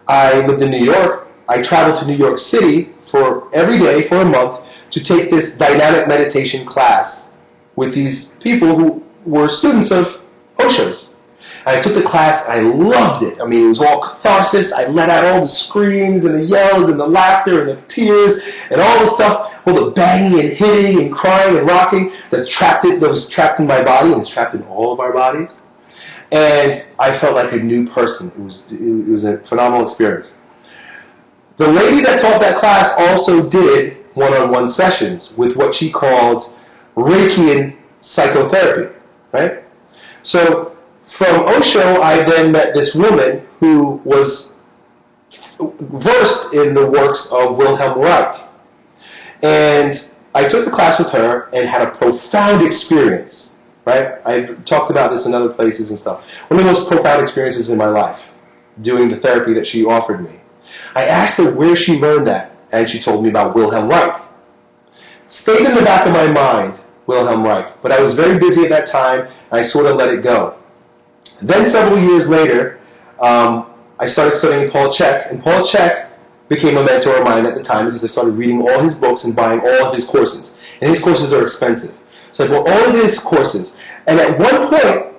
I lived in New York. I traveled to New York City for every day for a month to take this dynamic meditation class with these people who were students of Osho's. And I took the class, and I loved it. I mean, it was all catharsis. I let out all the screams and the yells and the laughter and the tears and all the stuff, all the banging and hitting and crying and rocking that was trapped in my body, and it's trapped in all of our bodies. And I felt like a new person. It was a phenomenal experience. The lady that taught that class also did one-on-one sessions with what she called Reikian psychotherapy, right? So from Osho, I then met this woman who was versed in the works of Wilhelm Reich. And I took the class with her and had a profound experience. Right? I've talked about this in other places and stuff. One of the most profound experiences in my life, doing the therapy that she offered me. I asked her where she learned that, and she told me about Wilhelm Reich. Stayed in the back of my mind, Wilhelm Reich, but I was very busy at that time, and I sort of let it go. Then several years later, I started studying Paul Chek, and Paul Chek became a mentor of mine at the time because I started reading all his books and buying all of his courses. And his courses are expensive. So I bought all of his courses. And at one point,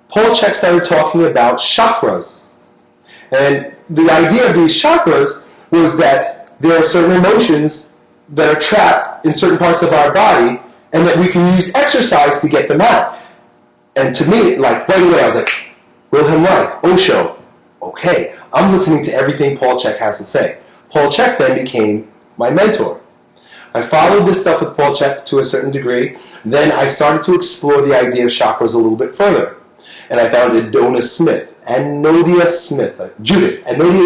Paul Chek started talking about chakras. And the idea of these chakras was that there are certain emotions that are trapped in certain parts of our body and that we can use exercise to get them out. And to me, like right away, I was like, Wilhelm Reich, Osho. Okay, I'm listening to everything Paul Chek has to say. Paul Chek then became my mentor. I followed this stuff with Paul Chek to a certain degree. Then I started to explore the idea of chakras a little bit further. And I found Anodia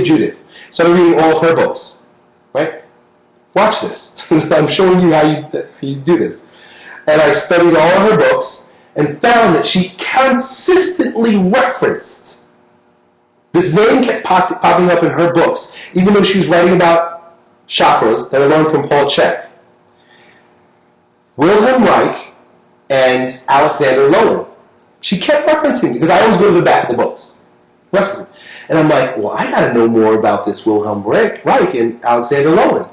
Judith. Started reading all of her books. Right? Watch this. I'm showing you how you do this. And I studied all of her books and found that she consistently referenced. This name kept popping up in her books, even though she was writing about chakras that I learned from Paul Chek. Wilhelm Reich and Alexander Lowen. She kept referencing, because I always go to the back of the books. Referencing. And I'm like, well, I got to know more about this Wilhelm Reich and Alexander Lowen.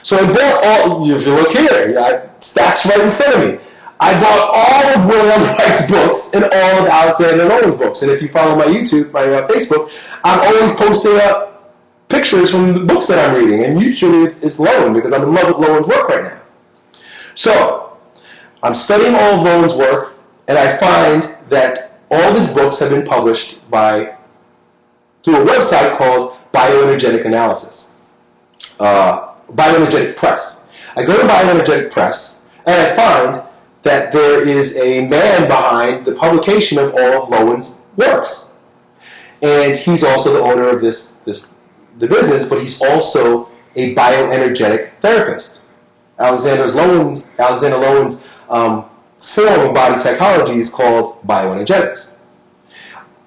So I bought all, if you look here, stacks right in front of me. I bought all of Wilhelm Reich's books and all of Alexander Lowen's books. And if you follow my YouTube, my Facebook, I'm always posting up pictures from the books that I'm reading. And usually it's Lowen, because I'm in love with Lowen's work right now. So, I'm studying all of Lowen's work, and I find that all of his books have been published through a website called Bioenergetic Analysis, Bioenergetic Press. I go to Bioenergetic Press, and I find that there is a man behind the publication of all of Lowen's works. And he's also the owner of the business, but he's also a bioenergetic therapist. Alexander Lowen's form of body psychology is called bioenergetics.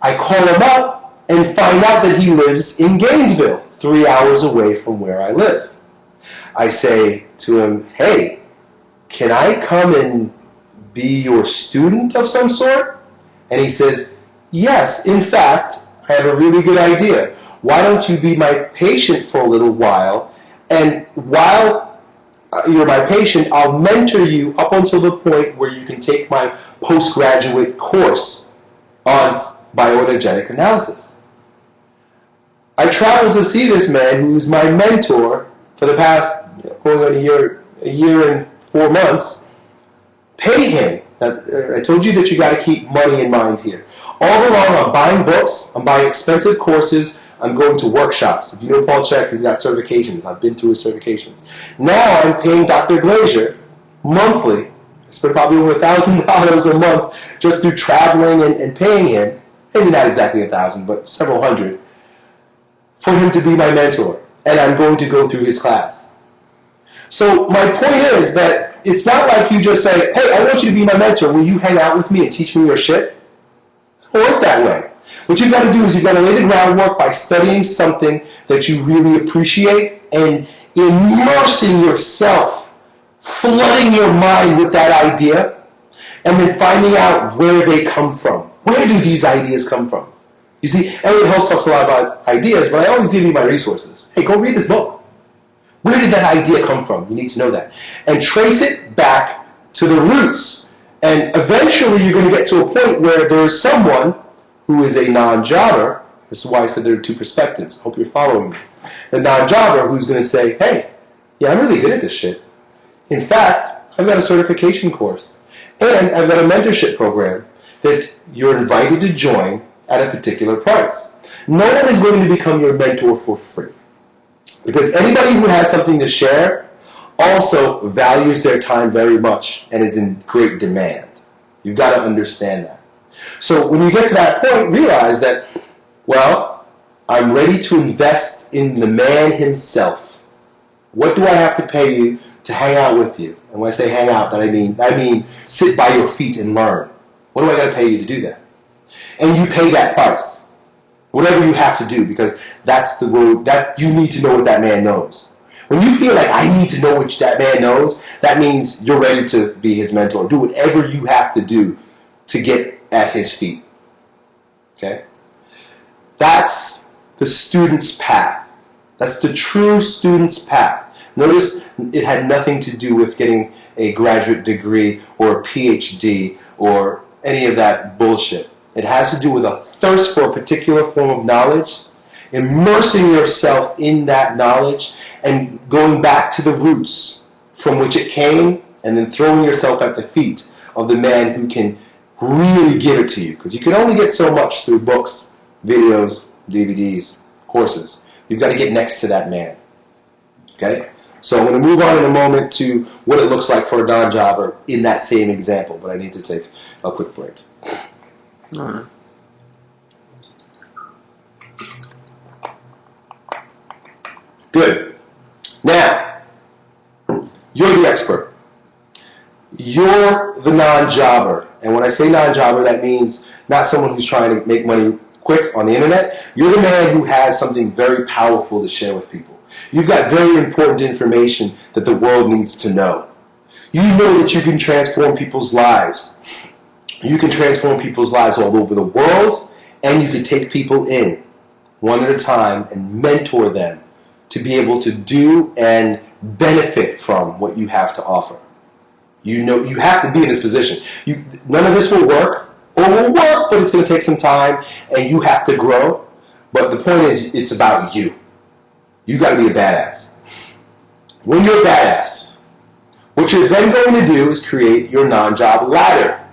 I call him up and find out that he lives in Gainesville, 3 hours away from where I live. I say to him, hey, can I come and be your student of some sort? And he says, yes, in fact, I have a really good idea. Why don't you be my patient for a little while, and while you're my patient, I'll mentor you up until the point where you can take my postgraduate course on bioenergetic analysis. I traveled to see this man who's my mentor for the past going on a year and 4 months. Pay him. I told you that you got to keep money in mind here. All along, I'm buying books, I'm buying expensive courses, I'm going to workshops. If you know Paul Chek, he's got certifications. I've been through his certifications. Now I'm paying Dr. Glazier monthly. I spend probably over $1,000 a month just through traveling and paying him. Maybe not exactly 1,000, but several hundred, for him to be my mentor, and I'm going to go through his class. So my point is that it's not like you just say, hey, I want you to be my mentor. Will you hang out with me and teach me your shit? It won't work that way. What you've got to do is you've got to lay the groundwork by studying something that you really appreciate and immersing yourself, flooding your mind with that idea, and then finding out where they come from. Where do these ideas come from? You see, Elliott Hulse talks a lot about ideas, but I always give you my resources. Hey, go read this book. Where did that idea come from? You need to know that. And trace it back to the roots. And eventually you're going to get to a point where there's someone who is a non-jobber. This is why I said there are two perspectives. I hope you're following me. A non-jobber who's going to say, hey, yeah, I'm really good at this shit. In fact, I've got a certification course. And I've got a mentorship program that you're invited to join at a particular price. No one is going to become your mentor for free. Because anybody who has something to share also values their time very much and is in great demand. You've got to understand that. So when you get to that point, realize that, well, I'm ready to invest in the man himself. What do I have to pay you to hang out with you? And when I say hang out, I mean sit by your feet and learn. What do I got to pay you to do that? And you pay that price. Whatever you have to do, because that's the road that you need to know what that man knows. When you feel like I need to know what that man knows, that means you're ready to be his mentor. Do whatever you have to do to get at his feet. Okay? That's the student's path. That's the true student's path. Notice it had nothing to do with getting a graduate degree or a PhD or any of that bullshit. It has to do with a thirst for a particular form of knowledge, immersing yourself in that knowledge, and going back to the roots from which it came, and then throwing yourself at the feet of the man who can really give it to you. Because you can only get so much through books, videos, DVDs, courses. You've got to get next to that man. Okay? So I'm going to move on in a moment to what it looks like for a non-jobber in that same example, but I need to take a quick break. All right. Good. Now, you're the expert. You're the non-jobber. And when I say non-jobber, that means not someone who's trying to make money quick on the internet. You're the man who has something very powerful to share with people. You've got very important information that the world needs to know. You know that you can transform people's lives. You can transform people's lives all over the world, and you can take people in one at a time and mentor them to be able to do and benefit from what you have to offer. You know, you have to be in this position. None of this will work, or will work, but it's going to take some time, and you have to grow. But the point is, it's about you. You got to be a badass. When you're a badass, what you're then going to do is create your non-job ladder.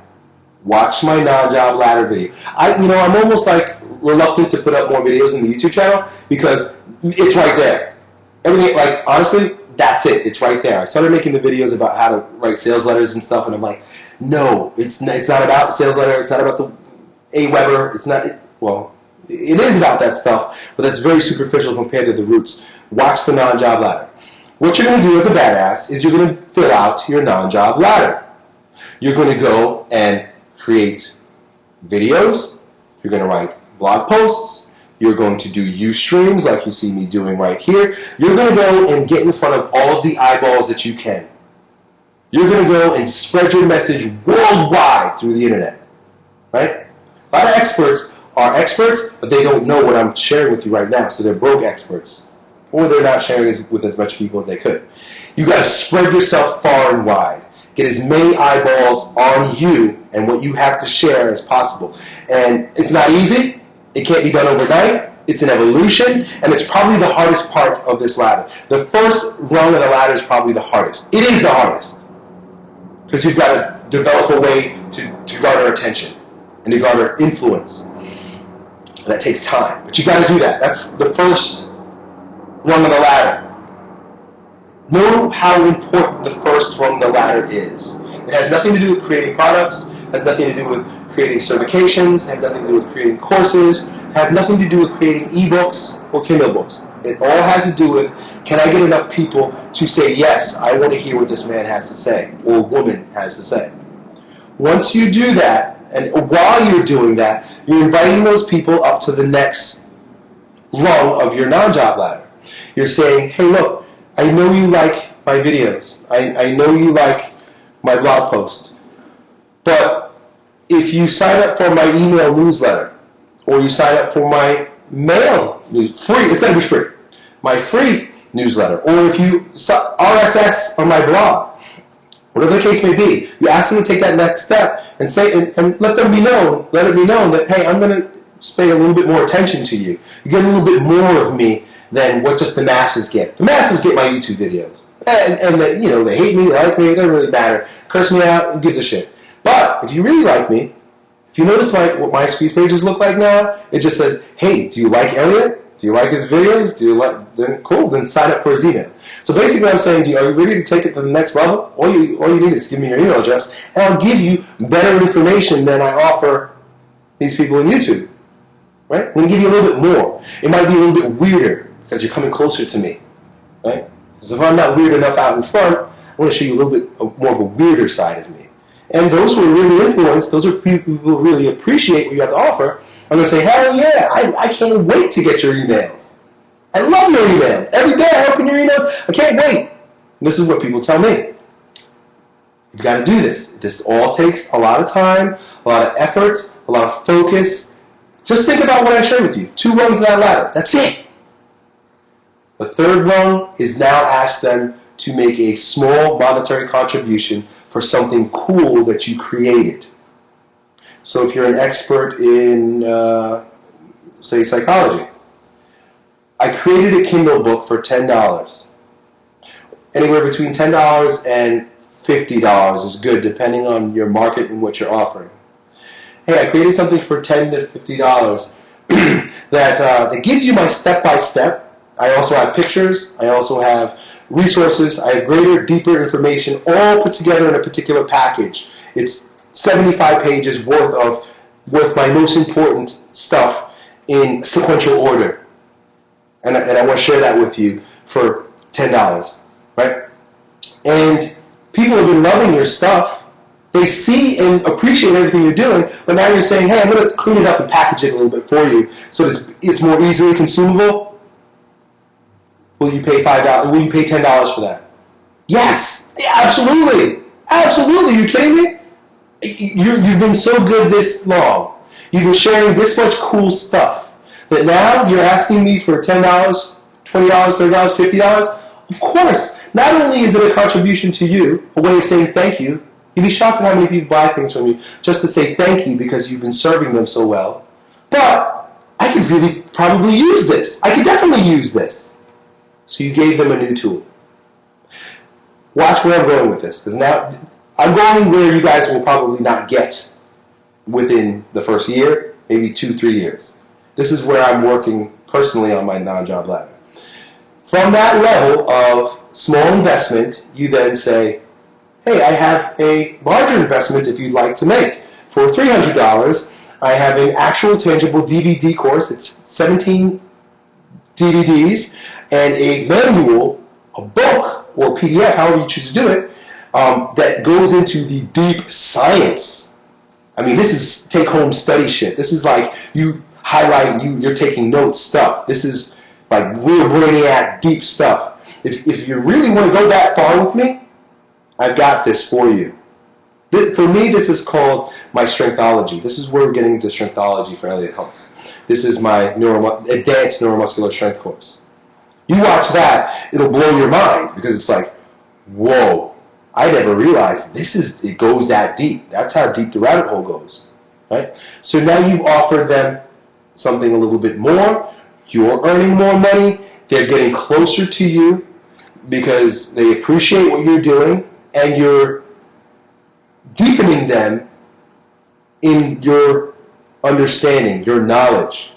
Watch my non-job ladder video. I'm almost like reluctant to put up more videos on the YouTube channel because it's right there. Everything, like, honestly, that's it. It's right there. I started making the videos about how to write sales letters and stuff, and I'm like, no, it's not about sales letter. It's not about the AWeber. It's not, well, it is about that stuff, but that's very superficial compared to the roots. Watch the non-job ladder. What you're going to do as a badass is you're going to fill out your non-job ladder. You're going to go and create videos. You're going to write blog posts. You're going to do Ustreams like you see me doing right here. You're going to go and get in front of all of the eyeballs that you can. You're going to go and spread your message worldwide through the internet. Right? A lot of experts are experts, but they don't know what I'm sharing with you right now, so they're broke experts. Or they're not sharing this with as much people as they could. You got to spread yourself far and wide. Get as many eyeballs on you and what you have to share as possible. And it's not easy. It can't be done overnight. It's an evolution, and it's probably the hardest part of this ladder. The first rung of the ladder is probably the hardest. It is the hardest. Because you've got to develop a way to garner attention and to garner influence. And that takes time. But you've got to do that. That's the first rung of the ladder. Know how important the first rung of the ladder is. It has nothing to do with creating products, has nothing to do with creating certifications, has nothing to do with creating courses, has nothing to do with creating ebooks or Kindle books. It all has to do with, can I get enough people to say, yes, I want to hear what this man has to say or woman has to say. Once you do that, and while you're doing that, you're inviting those people up to the next rung of your non-job ladder. You're saying, hey, look, I know you like my videos. I know you like my blog post. But if you sign up for my email newsletter, or you sign up for my mail free, it's going to be free, my free newsletter, or if you RSS on my blog, whatever the case may be, you ask them to take that next step and say, and let it be known that, hey, I'm going to pay a little bit more attention to you. You get a little bit more of me than what just the masses get. The masses get my YouTube videos, and they hate me, they like me, it doesn't really matter. Curse me out, who gives a shit? But if you really like me, if you notice what my squeeze pages look like now, it just says, hey, do you like Elliott? Do you like his videos? Then cool, then sign up for his email. So basically I'm saying, are you ready to take it to the next level? All you need is give me your email address, and I'll give you better information than I offer these people in YouTube. Right? I'm going to give you a little bit more. It might be a little bit weirder because you're coming closer to me. Right? Because if I'm not weird enough out in front, I want to show you a little bit more of a weirder side of me. And those who are really influenced, those are people who really appreciate what you have to offer, are going to say, hell yeah, I can't wait to get your emails. I love your emails. Every day I open your emails. I can't wait. And this is what people tell me. You've got to do this. This all takes a lot of time, a lot of effort, a lot of focus. Just think about what I shared with you. 2 rungs of that ladder. That's it. The third rung is now ask them to make a small monetary contribution for something cool that you created. So if you're an expert in, say, psychology, I created a Kindle book for $10. Anywhere between $10 and $50 is good, depending on your market and what you're offering. Hey, I created something for $10 to $50 that gives you my step-by-step. I also have pictures. I also have resources. I have greater, deeper information, all put together in a particular package. It's 75 pages worth my most important stuff in sequential order. And I want to share that with you for $10, right? And people have been loving your stuff. They see and appreciate everything you're doing, but now you're saying, hey, I'm going to clean it up and package it a little bit for you so it's more easily consumable. Will you pay $5? Will you pay $10 for that? Yes, yeah, absolutely, absolutely. You kidding me? You've been so good this long. You've been sharing this much cool stuff that now you're asking me for $10, $20, $30, $50. Of course. Not only is it a contribution to you, a way of saying thank you. You'd be shocked at how many people buy things from you just to say thank you because you've been serving them so well. But I could really probably use this. I could definitely use this. So you gave them a new tool. Watch where I'm going with this, because now I'm going where you guys will probably not get within the first year, maybe 2-3 years. This is where I'm working personally on my non-job ladder. From that level of small investment, you then say, hey, I have a larger investment if you'd like to make. For $300, I have an actual tangible DVD course. It's 17 DVDs and a manual, a book, or PDF, however you choose to do it, that goes into the deep science. I mean, this is take-home study shit. This is like you highlight, you're taking notes stuff. This is like real brainiac, deep stuff. If you really want to go that far with me, I've got this for you. For me, this is called my strengthology. This is where we're getting into strengthology for Elliott Hulse. This is my advanced neuromuscular strength course. You watch that, it'll blow your mind because it's like, whoa, I never realized it goes that deep. That's how deep the rabbit hole goes, right? So now you've offered them something a little bit more. You're earning more money. They're getting closer to you because they appreciate what you're doing, and you're deepening them in your understanding, your knowledge,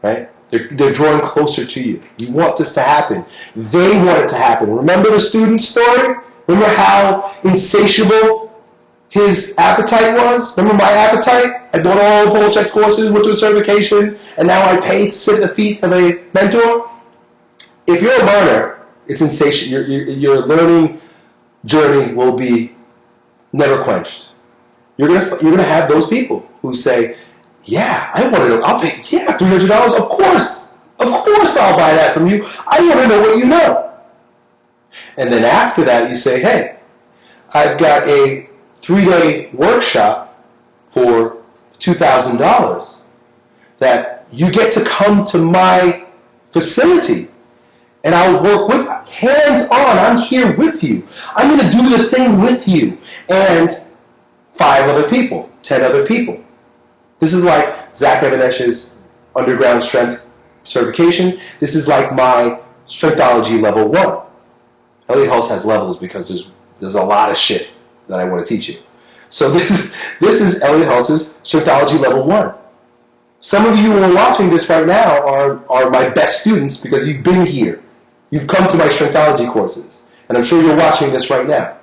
right? They're drawing closer to you. You want this to happen. They want it to happen. Remember the student story? Remember how insatiable his appetite was. Remember my appetite? I bought all the Polchek courses, went to a certification, and now I pay to sit at the feet of a mentor. If you're a learner, it's insatiable. Your learning journey will be never quenched. You're gonna have those people who say, "Yeah, I want to know. I'll pay. Yeah, $300. Of course I'll buy that from you. I want to know what you know." And then after that, you say, "Hey, I've got a 3-day workshop for $2,000 that you get to come to my facility, and I'll work with hands on. I'm here with you. I'm going to do the thing with you and 5 other people, 10 other people." This is like Zach Evanesh's underground strength certification. This is like my Strengthology level 1. Elliott Hulse has levels because there's a lot of shit that I want to teach you. So this is Elliott Hulse's Strengthology level 1. Some of you who are watching this right now are my best students because you've been here. You've come to my Strengthology courses. And I'm sure you're watching this right now.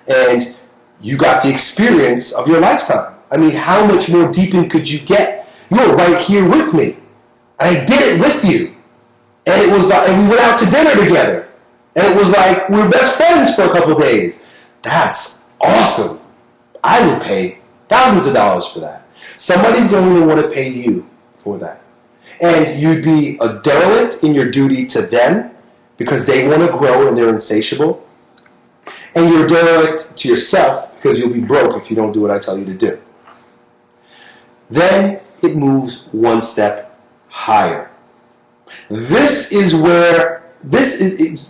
And you got the experience of your lifetime. I mean, how much more deep in could you get? You were right here with me. And I did it with you. And it was like, and we went out to dinner together. And it was like we were best friends for a couple of days. That's awesome. I would pay thousands of dollars for that. Somebody's going to want to pay you for that. And you'd be a derelict in your duty to them because they want to grow and they're insatiable. And you're a derelict to yourself because you'll be broke if you don't do what I tell you to do. Then it moves one step higher. This is where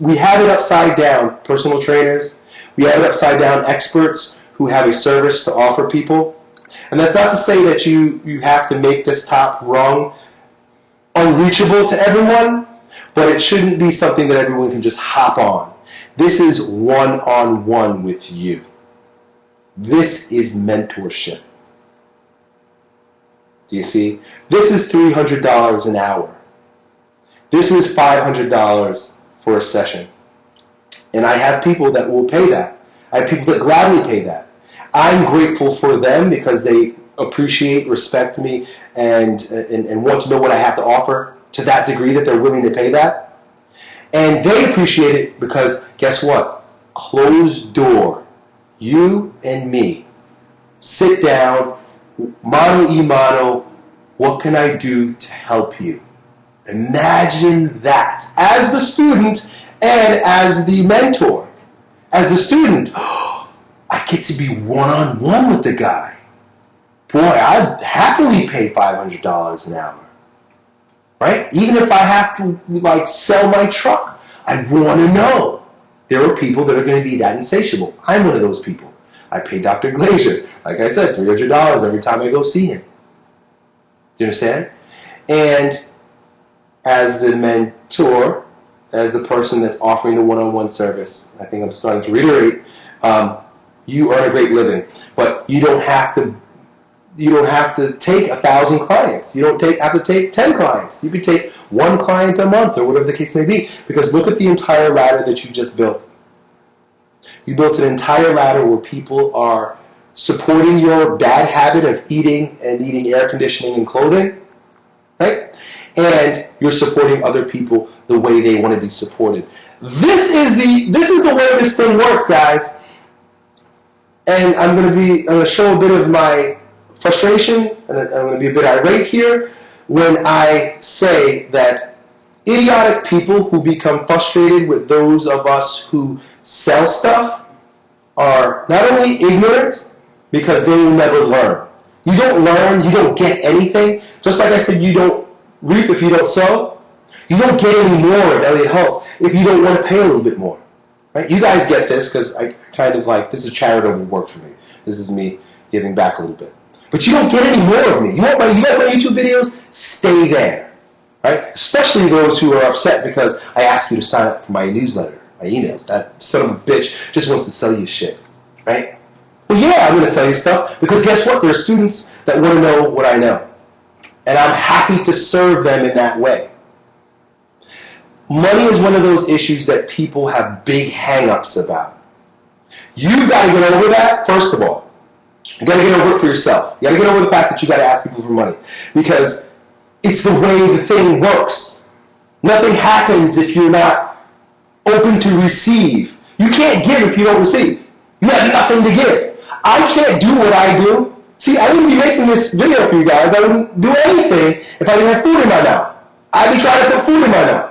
we have it upside down, personal trainers. We have it upside down, experts who have a service to offer people. And that's not to say that you have to make this top rung unreachable to everyone, but it shouldn't be something that everyone can just hop on. This is one-on-one with you. This is mentorship. Do you see? This is $300 an hour. This is $500 for a session. And I have people that will pay that. I have people that gladly pay that. I'm grateful for them because they appreciate, respect me, and want to know what I have to offer to that degree that they're willing to pay that. And they appreciate it because, guess what? Closed door. You and me. Sit down, mano y mano. What can I do to help you? Imagine that. As the student and as the mentor. As the student, I get to be one-on-one with the guy. Boy, I'd happily pay $500 an hour. Right? Even if I have to sell my truck, I want to know. There are people that are going to be that insatiable. I'm one of those people. I pay Dr. Glazier, like I said, $300 every time I go see him. Do you understand? And as the mentor, as the person that's offering the one-on-one service, I think I'm starting to reiterate, you earn a great living, but you don't have to take 1,000 clients. You don't have to take 10 clients. You could take 1 client a month or whatever the case may be. Because look at the entire ladder that you just built. You built an entire ladder where people are supporting your bad habit of eating and needing air conditioning and clothing, right? And you're supporting other people the way they want to be supported. This is the way this thing works, guys. And I'm going to show a bit of my frustration, and I'm going to be a bit irate here when I say that idiotic people who become frustrated with those of us who sell stuff are not only ignorant, because they will never learn. You don't learn, you don't get anything. Just like I said, you don't reap if you don't sow. You don't get any more at Elliott Hulse if you don't want to pay a little bit more. Right? You guys get this because I kind of this is charitable work for me. This is me giving back a little bit. But you don't get any more of me. You like my YouTube videos? Stay there. Right? Especially those who are upset because I asked you to sign up for my newsletter, my emails. That son of a bitch just wants to sell you shit. Right? Well, yeah, I'm going to sell you stuff because guess what? There are students that want to know what I know. And I'm happy to serve them in that way. Money is one of those issues that people have big hang-ups about. You've got to get over that, first of all. You got to get over it for yourself. You got to get over the fact that you got to ask people for money, because it's the way the thing works. Nothing happens if you're not open to receive. You can't give if you don't receive. You have nothing to give. I can't do what I do. See, I wouldn't be making this video for you guys. I wouldn't do anything if I didn't have food in my mouth. I'd be trying to put food in my mouth.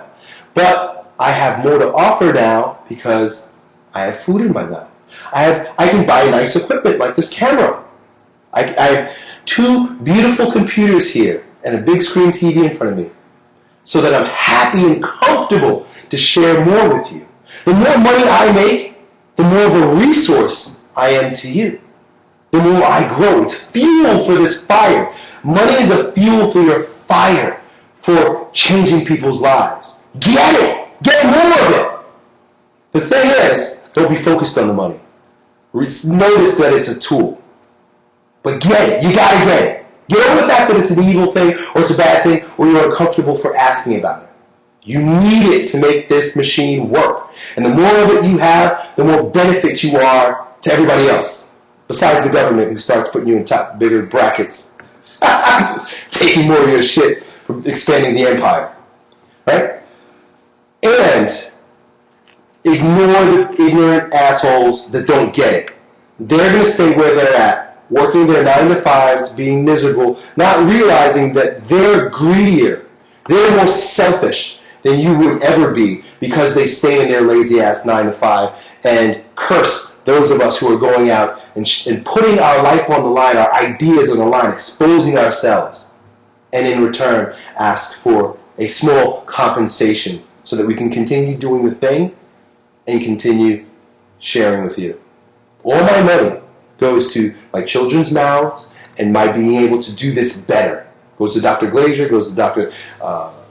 But I have more to offer now because I have food in my mouth. I can buy nice equipment like this camera. I have 2 beautiful computers here and a big screen TV in front of me, so that I'm happy and comfortable to share more with you. The more money I make, the more of a resource I am to you. The more I grow. It's fuel for this fire. Money is a fuel for your fire, for changing people's lives. Get it! Get more of it! The thing is, don't be focused on the money. Notice that it's a tool. But get it. You gotta get it. Get over the fact that it's an evil thing, or it's a bad thing, or you're uncomfortable for asking about it. You need it to make this machine work. And the more of it you have, the more benefit you are to everybody else. Besides the government, who starts putting you in bigger brackets. Taking more of your shit from expanding the empire. Right? And ignore the ignorant assholes that don't get it. They're going to stay where they're at, working their 9-to-5s, being miserable, not realizing that they're greedier, they're more selfish than you would ever be, because they stay in their lazy-ass 9-to-5 and curse those of us who are going out and putting our life on the line, our ideas on the line, exposing ourselves, and in return ask for a small compensation so that we can continue doing the thing and continue sharing with you. All my money goes to my children's mouths and my being able to do this better. Goes to Dr. Glazier, goes to Dr.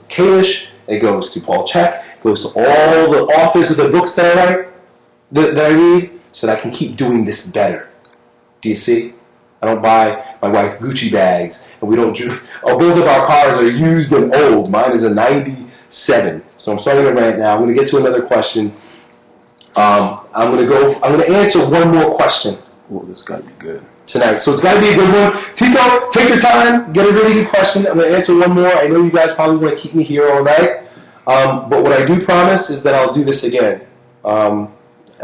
Kalish, it goes to Paul Chek, it goes to all the authors of the books that I write, that I read, so that I can keep doing this better. Do you see? I don't buy my wife Gucci bags, and we don't. Both of our cars are used and old. Mine is a 97. So I'm starting to rant now. I'm going to get to another question. I'm going to answer one more question. Oh, this got to be good tonight. So it's got to be a good one. Tico, take your time. Get a really good question. I'm going to answer one more. I know you guys probably want to keep me here all night. But what I do promise is that I'll do this again. I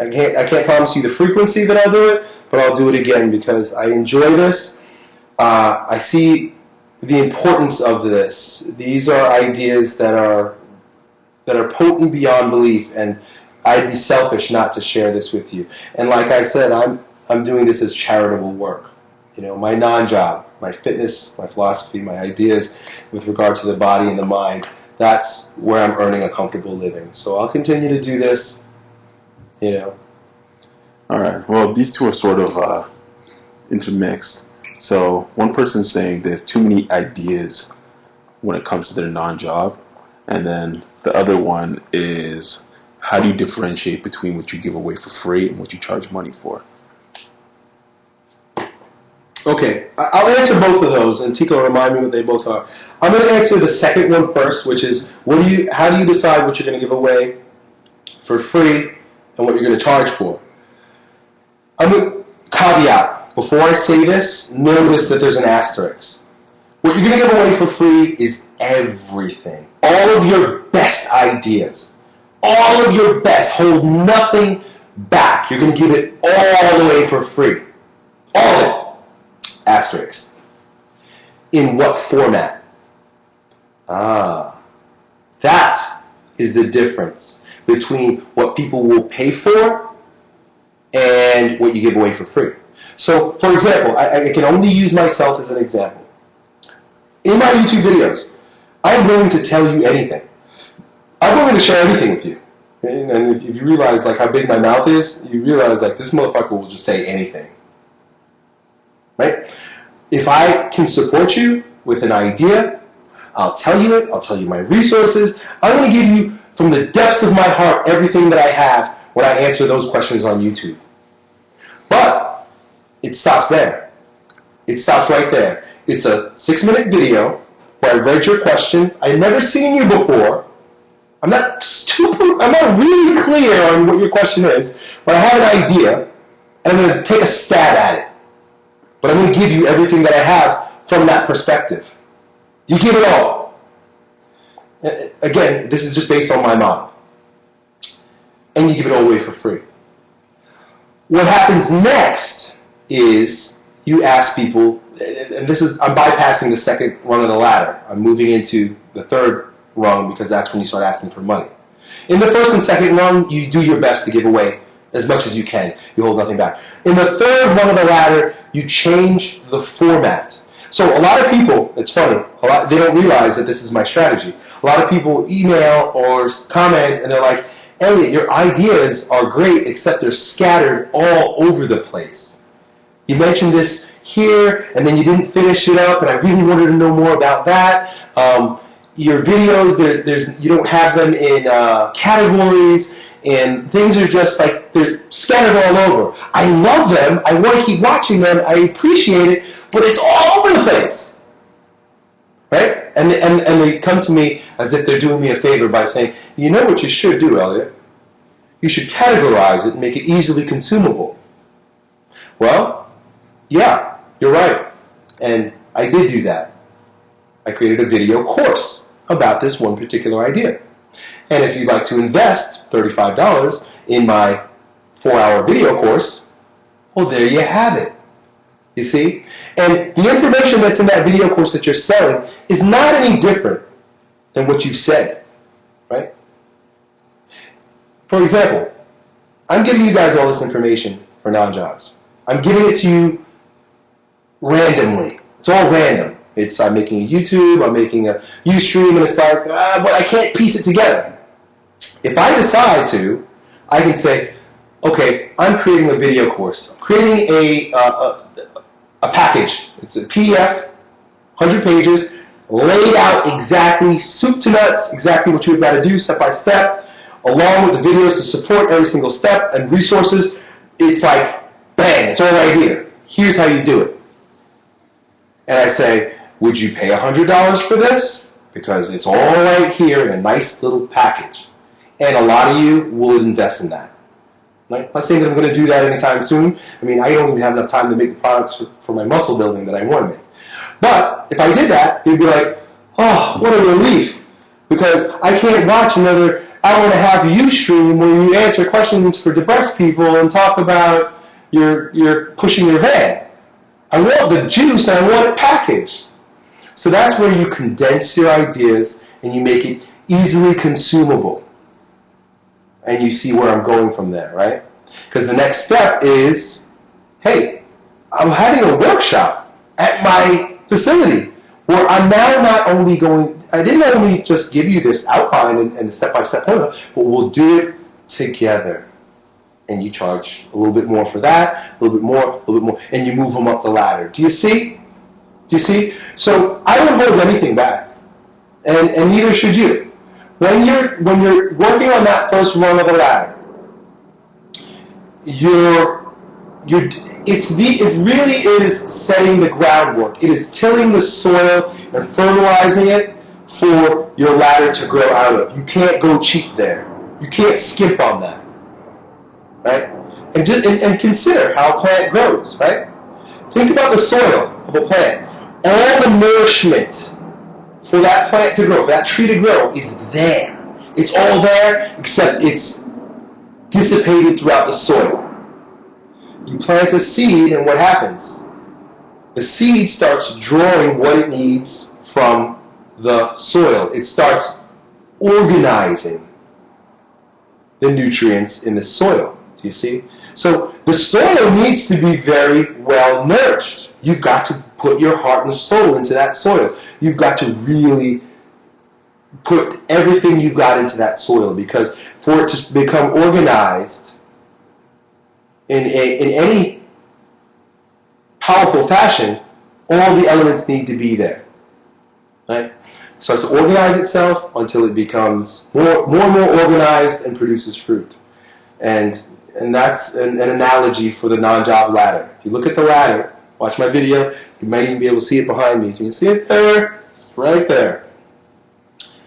can't promise you the frequency that I'll do it, but I'll do it again because I enjoy this. I see the importance of this. These are ideas that are potent beyond belief, and I'd be selfish not to share this with you. And like I said, I'm doing this as charitable work. You know, my non-job, my fitness, my philosophy, my ideas with regard to the body and the mind, that's where I'm earning a comfortable living. So I'll continue to do this, you know. All right. Well, these two are sort of intermixed. So one person's saying they have too many ideas when it comes to their non-job. And then the other one is, how do you differentiate between what you give away for free and what you charge money for? Okay, I'll answer both of those, and Tico, remind me what they both are. I'm going to answer the second one first, which is, how do you decide what you're going to give away for free and what you're going to charge for? I'm going to caveat, before I say this, notice that there's an asterisk. What you're going to give away for free is everything. All of your best ideas. All of your best. Hold nothing back. You're going to give it all away for free. All of it. Asterisk. In what format? That is the difference between what people will pay for and what you give away for free. So, for example, I can only use myself as an example. In my YouTube videos, I'm willing to tell you anything. I'm willing to share anything with you. And if you realize like how big my mouth is, you realize like this motherfucker will just say anything. Right? If I can support you with an idea, I'll tell you it. I'll tell you my resources. I'm going to give you from the depths of my heart everything that I have when I answer those questions on YouTube. But it stops there. It stops right there. It's a 6-minute video where I read your question. I've never seen you before. I'm not really clear on what your question is, but I have an idea, and I'm going to take a stab at it. But I'm going to give you everything that I have from that perspective. You give it all. Again, this is just based on my model. And you give it all away for free. What happens next is you ask people, and this is, I'm bypassing the second rung of the ladder. I'm moving into the third rung because that's when you start asking for money. In the first and second rung, you do your best to give away as much as you can. You hold nothing back. In the third rung of the ladder, you change the format. So a lot of people, it's funny, they don't realize that this is my strategy. A lot of people email or comment and they're like, Elliott, your ideas are great, except they're scattered all over the place. You mentioned this here, and then you didn't finish it up, and I really wanted to know more about that. Your videos, you don't have them in categories, and things are just like, they're scattered all over. I love them, I want to keep watching them, I appreciate it, but it's all over the place. Right? And they come to me as if they're doing me a favor by saying, you know what you should do, Elliott? You should categorize it and make it easily consumable. Well, yeah, you're right. And I did do that. I created a video course about this one particular idea. And if you'd like to invest $35 in my 4-hour video course, well, there you have it. You see? And the information that's in that video course that you're selling is not any different than what you've said, right? For example, I'm giving you guys all this information for non-jobs. I'm giving it to you randomly. It's all random. I'm making a YouTube, I'm making a Ustream, and it's like, but I can't piece it together. If I decide to, I can say, okay, I'm creating a video course. I'm creating a package. It's a PDF, 100 pages, laid out exactly, soup to nuts, exactly what you've got to do step by step, along with the videos to support every single step and resources. It's like, bang, it's all right here. Here's how you do it. And I say, would you pay $100 for this? Because it's all right here in a nice little package. And a lot of you will invest in that. Right? I'm not saying that I'm going to do that anytime soon. I mean, I don't even have enough time to make the products for my muscle building that I want to make. But if I did that, it'd be like, oh, what a relief. Because I can't watch another hour and a half Ustream where you answer questions for depressed people and talk about you're pushing your van. I want the juice and I want it packaged. So that's where you condense your ideas and you make it easily consumable. And you see where I'm going from there, right? Because the next step is, hey, I'm having a workshop at my facility where I'm now not only going, I didn't only just give you this outline and the step-by-step plan, but we'll do it together. And you charge a little bit more for that, a little bit more, and you move them up the ladder. Do you see? Do you see? So I don't hold anything back, and neither should you. When you're working on that first rung of the ladder, it really is setting the groundwork. It is tilling the soil and fertilizing it for your ladder to grow out of. You can't go cheap there. You can't skimp on that, right? And consider how a plant grows, right? Think about the soil of a plant. All the nourishment for that plant to grow, for that tree to grow, is there. It's all there, except it's dissipated throughout the soil. You plant a seed, and what happens? The seed starts drawing what it needs from the soil. It starts organizing the nutrients in the soil. Do you see? So the soil needs to be very well nourished. You've got to put your heart and soul into that soil. You've got to really put everything you've got into that soil, because for it to become organized in any powerful fashion, all the elements need to be there. Right? It starts to organize itself until it becomes more and more organized and produces fruit. And that's an analogy for the non-job ladder. If you look at the ladder, watch my video, you might even be able to see it behind me. Can you see it there? It's right there.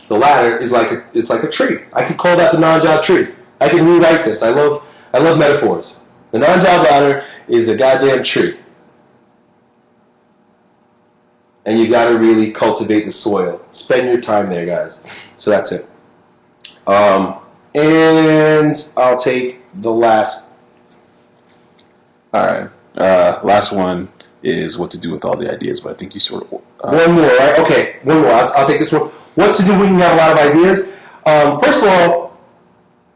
The ladder is like a tree. I could call that the non-job tree. I can rewrite this. I love metaphors. The non-job ladder is a goddamn tree. and you got to really cultivate the soil. Spend your time there, guys. So that's it. And I'll take the last. All right. Last one is what to do with all the ideas, but I think you sort of... one more, right? Okay, one more. I'll take this one. What to do when you have a lot of ideas? First of all,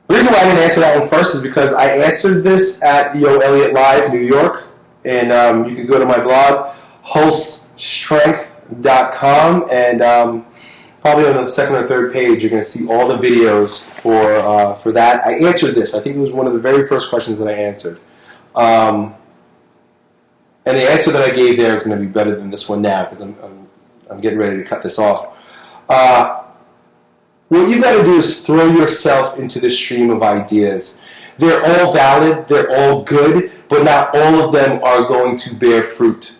the reason why I didn't answer that one first is because I answered this at Elliott Live, New York. And you can go to my blog, hulsestrength.com, and probably on the second or third page, you're going to see all the videos for that. I answered this. I think it was one of the very first questions that I answered. And the answer that I gave there is going to be better than this one now because I'm getting ready to cut this off. What you've got to do is throw yourself into the stream of ideas. They're all valid, they're all good, but not all of them are going to bear fruit.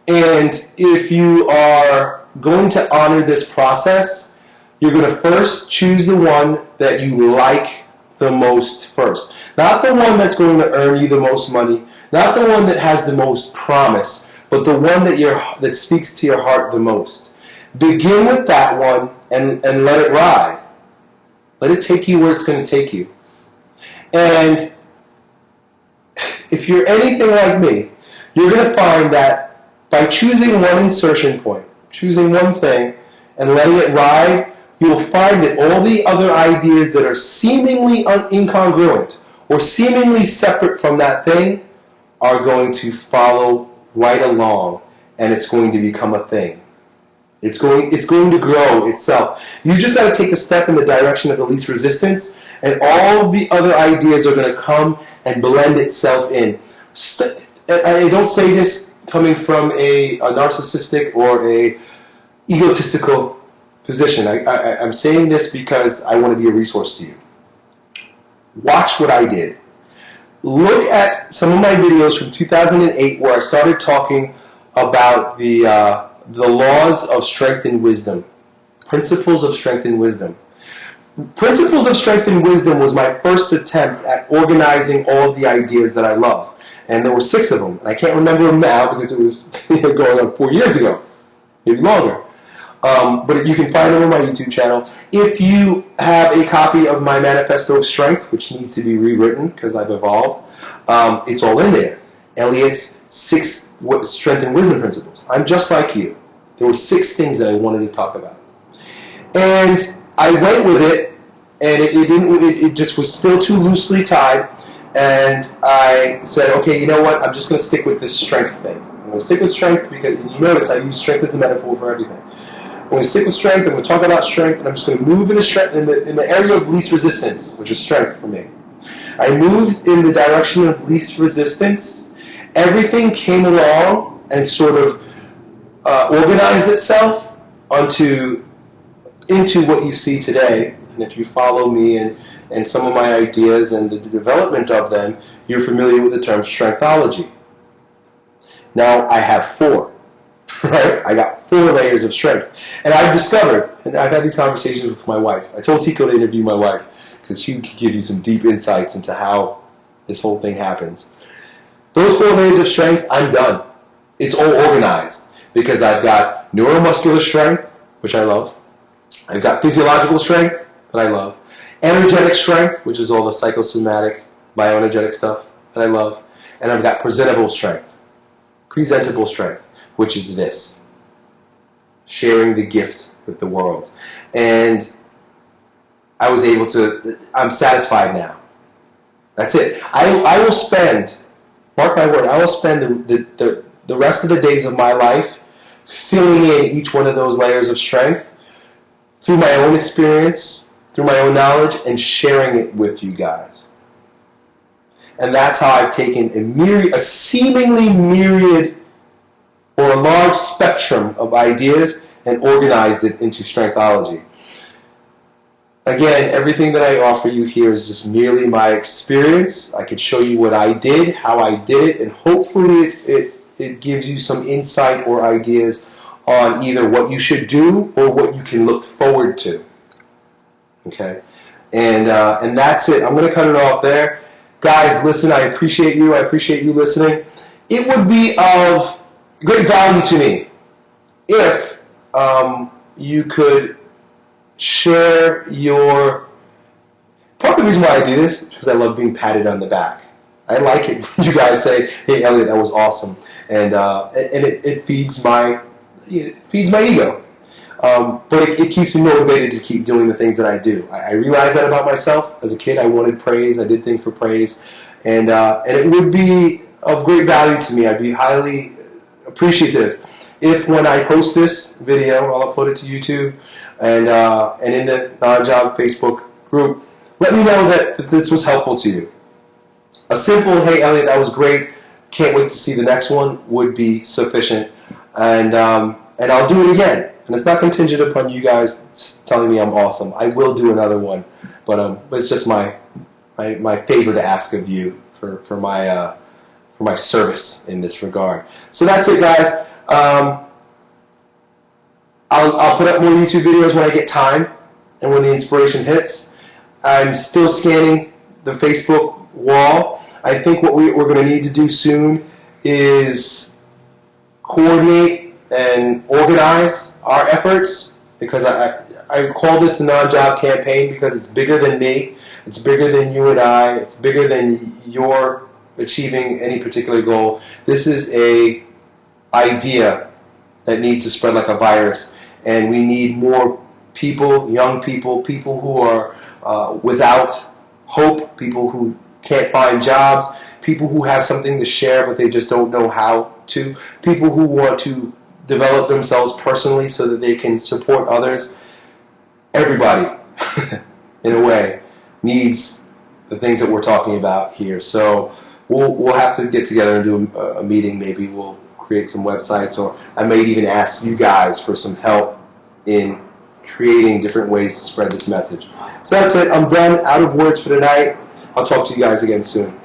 And if you are going to honor this process, you're going to first choose the one that you like the most first. Not the one that's going to earn you the most money, not the one that has the most promise, but the one that speaks to your heart the most. Begin with that one and let it ride. Let it take you where it's going to take you. And if you're anything like me, you're going to find that by choosing one insertion point, choosing one thing, and letting it ride, you'll find that all the other ideas that are seemingly incongruent or seemingly separate from that thing are going to follow right along, and it's going to become a thing. It's going to grow itself. You just got to take a step in the direction of the least resistance, and all the other ideas are going to come and blend itself in. I don't say this coming from a narcissistic or a egotistical position. I'm saying this because I want to be a resource to you. Watch what I did. Look at some of my videos from 2008 where I started talking about the laws of strength and wisdom. Principles of strength and wisdom. Principles of strength and wisdom was my first attempt at organizing all of the ideas that I love. And there were 6 of them. And I can't remember them now because it was going on 4 years ago, maybe longer. But you can find them on my YouTube channel. If you have a copy of my Manifesto of Strength, which needs to be rewritten because I've evolved, it's all in there. Elliott's 6 strength and wisdom principles. I'm just like you. There were 6 things that I wanted to talk about. And I went with it, and it just was still too loosely tied. And I said, okay, you know what? I'm just going to stick with this strength thing. I'm going to stick with strength because you notice I use strength as a metaphor for everything. I'm going to stick with strength. I'm going to talk about strength, and I'm just going to move in the area of least resistance, which is strength for me. I moved in the direction of least resistance. Everything came along and sort of organized itself into what you see today. And if you follow me and some of my ideas and the development of them, you're familiar with the term strengthology. Now I have 4, right? I got 4 layers of strength. And I've discovered, and I've had these conversations with my wife. I told Tico to interview my wife because she could give you some deep insights into how this whole thing happens. Those 4 layers of strength, I'm done. It's all organized because I've got neuromuscular strength, which I love. I've got physiological strength that I love. Energetic strength, which is all the psychosomatic, bioenergetic stuff that I love. And I've got presentable strength, which is this. Sharing the gift with the world. And I was able to, I'm satisfied now. That's it. I will spend, mark my word, I will spend the rest of the days of my life filling in each one of those layers of strength through my own experience, through my own knowledge, and sharing it with you guys. And that's how I've taken a seemingly myriad or a large spectrum of ideas and organized it into strengthology. Again, everything that I offer you here is just merely my experience. I could show you what I did, how I did it, and hopefully it gives you some insight or ideas on either what you should do or what you can look forward to. Okay? And that's it. I'm going to cut it off there. Guys, listen, I appreciate you. I appreciate you listening. It would be of great value to me if you could share your... Part of the reason why I do this is because I love being patted on the back. I like it when you guys say, "Hey, Elliott, that was awesome," and it feeds my ego. But it keeps me motivated to keep doing the things that I do. I realized that about myself. As a kid, I wanted praise. I did things for praise. And it would be of great value to me. I'd be highly appreciative if when I post this video, I'll upload it to YouTube, and in the non-job Facebook group, let me know that this was helpful to you. A simple, "Hey, Elliott, that was great. Can't wait to see the next one," would be sufficient. And I'll do it again. And it's not contingent upon you guys telling me I'm awesome. I will do another one, but it's just my favor to ask of you for my service in this regard. So that's it, guys. I'll put up more YouTube videos when I get time and when the inspiration hits. I'm still scanning the Facebook wall. I think what we're going to need to do soon is coordinate and organize our efforts, because I call this the non-job campaign because it's bigger than me, it's bigger than you and I, it's bigger than your achieving any particular goal. This is a idea that needs to spread like a virus, and we need more people, young people, people who are without hope, people who can't find jobs, people who have something to share but they just don't know how to, people who want to develop themselves personally so that they can support others. Everybody, in a way, needs the things that we're talking about here. So we'll have to get together and do a meeting. Maybe we'll create some websites, or I may even ask you guys for some help in creating different ways to spread this message. So that's it. I'm done. Out of words for tonight. I'll talk to you guys again soon.